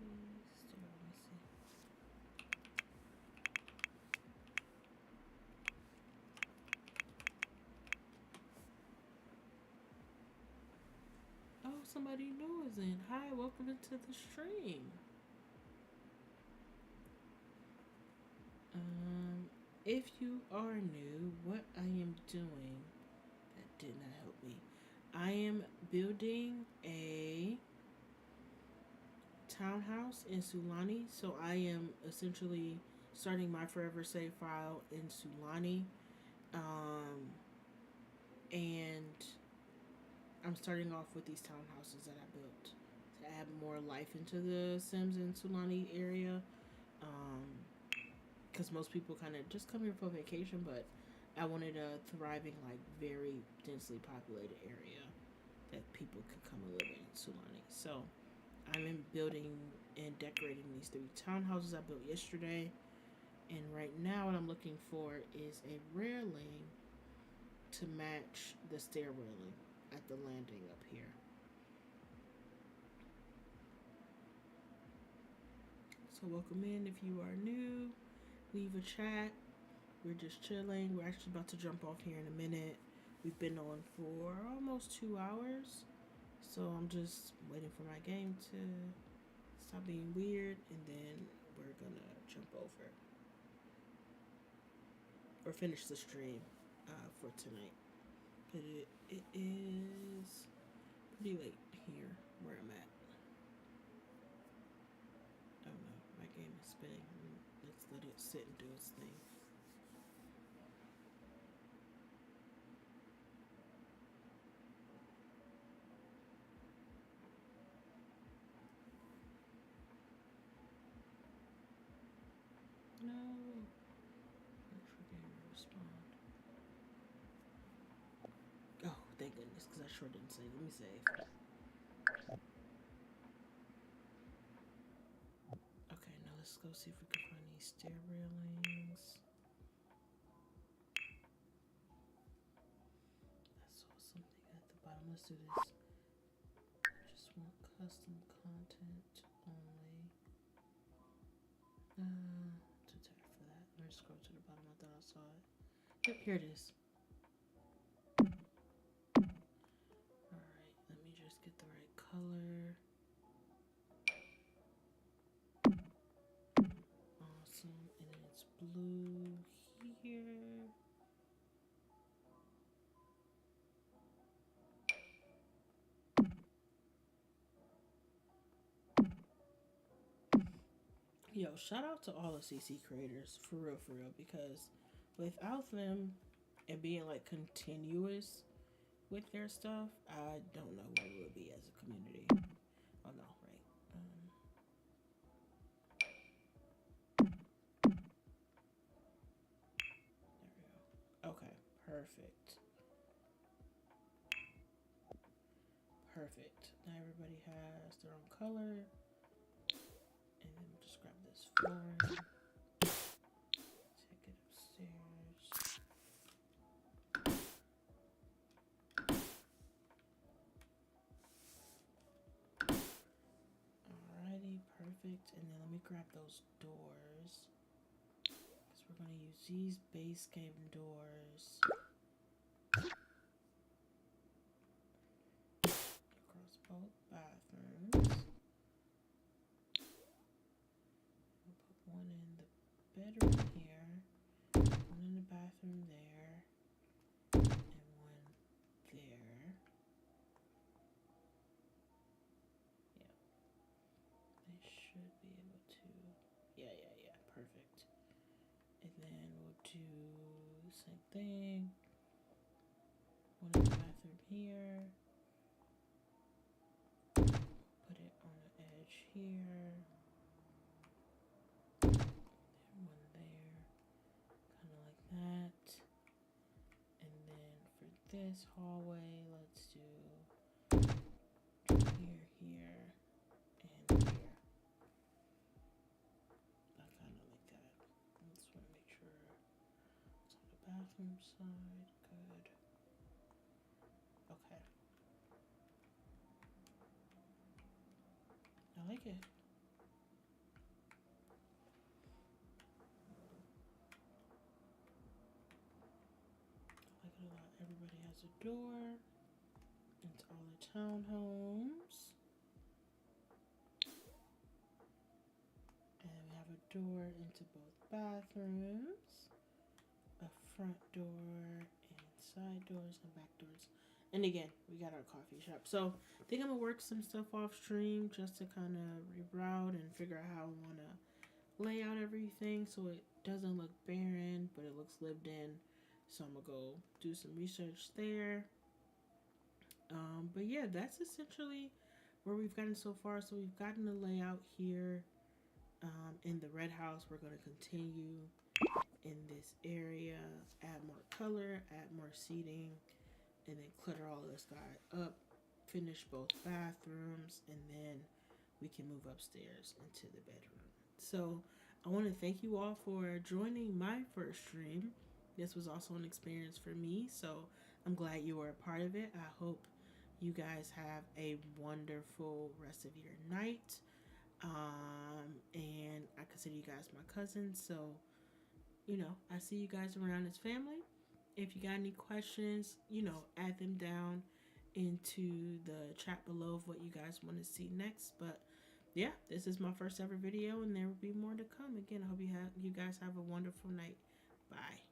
Let me see. Oh, somebody new is in. Hi, welcome into the stream. If you are new, what I am doing, that did not help me. I am building a townhouse in Sulani. So I am essentially starting my Forever Save file in Sulani. And I'm starting off with these townhouses that I built to add more life into the Sims in Sulani area. Because most people kind of just come here for vacation, but I wanted a thriving, like very densely populated area that people could come and live in Sulani. So I'm in building and decorating these 3 townhouses I built yesterday. And right now what I'm looking for is a railing to match the stair railing at the landing up here. So welcome in if you are new. Leave a chat. We're just chilling. We're actually about to jump off here in a minute. We've been on for almost 2 hours. So I'm just waiting for my game to stop being weird, and then we're gonna jump over or finish the stream for tonight. But it is pretty late here where I'm at. Oh no, my game is spinning. Let's let it sit and do its thing. No. Wait for game to respond. Oh, thank goodness, because I sure didn't save. Let me save. Okay, now let's go see if we can find these stair railings. I saw something at the bottom. Let's do this. I just want custom content only. Too tired for that. Let me scroll to the bottom. I thought I saw it. Yep, here it is. Alright, let me just get the right color. Awesome. And then it's blue here. Yo, shout out to all the CC creators for real, because without them and being like continuous with their stuff, I don't know where we would be as a community. Oh no, right. There we go. Okay, perfect. Perfect. Now everybody has their own color. And then we'll just grab this floor. Take it upstairs. Alrighty, perfect. And then let me grab those doors. Because we're going to use these base game doors. Across both bathrooms. We'll put one in the bedroom here, one in the bathroom there, and one there. Yeah, they should be able to. Yeah, perfect. And then we'll do the same thing. One in the bathroom here. Put it on the edge here. And one there. Kind of like that. And then for this hallway, let's do here, here, and here. I kind of like that. I just want to make sure it's on the bathroom side. Good. Okay. I like it. I like it a lot. Everybody has a door. It's all the townhomes. And we have a door into both bathrooms, a front door, and side doors and back doors. And again, we got our coffee shop. So I think I'm gonna work some stuff off stream just to kind of reroute and figure out how I want to lay out everything so it doesn't look barren, but it looks lived in. So I'm gonna go do some research there. But yeah, that's essentially where we've gotten so far. So we've gotten the layout here. In the red house, we're going to continue in this area, add more color, add more seating, and then clutter all of this guy up, finish both bathrooms, and then we can move upstairs into the bedroom. So I want to thank you all for joining my first stream. This was also an experience for me, so I'm glad you were a part of it. I hope you guys have a wonderful rest of your night. And I consider you guys my cousins, so I see you guys around as family. If you got any questions, add them down into the chat below of what you guys want to see next. But yeah, this is my first ever video, and there will be more to come. Again, I hope you guys have a wonderful night. Bye.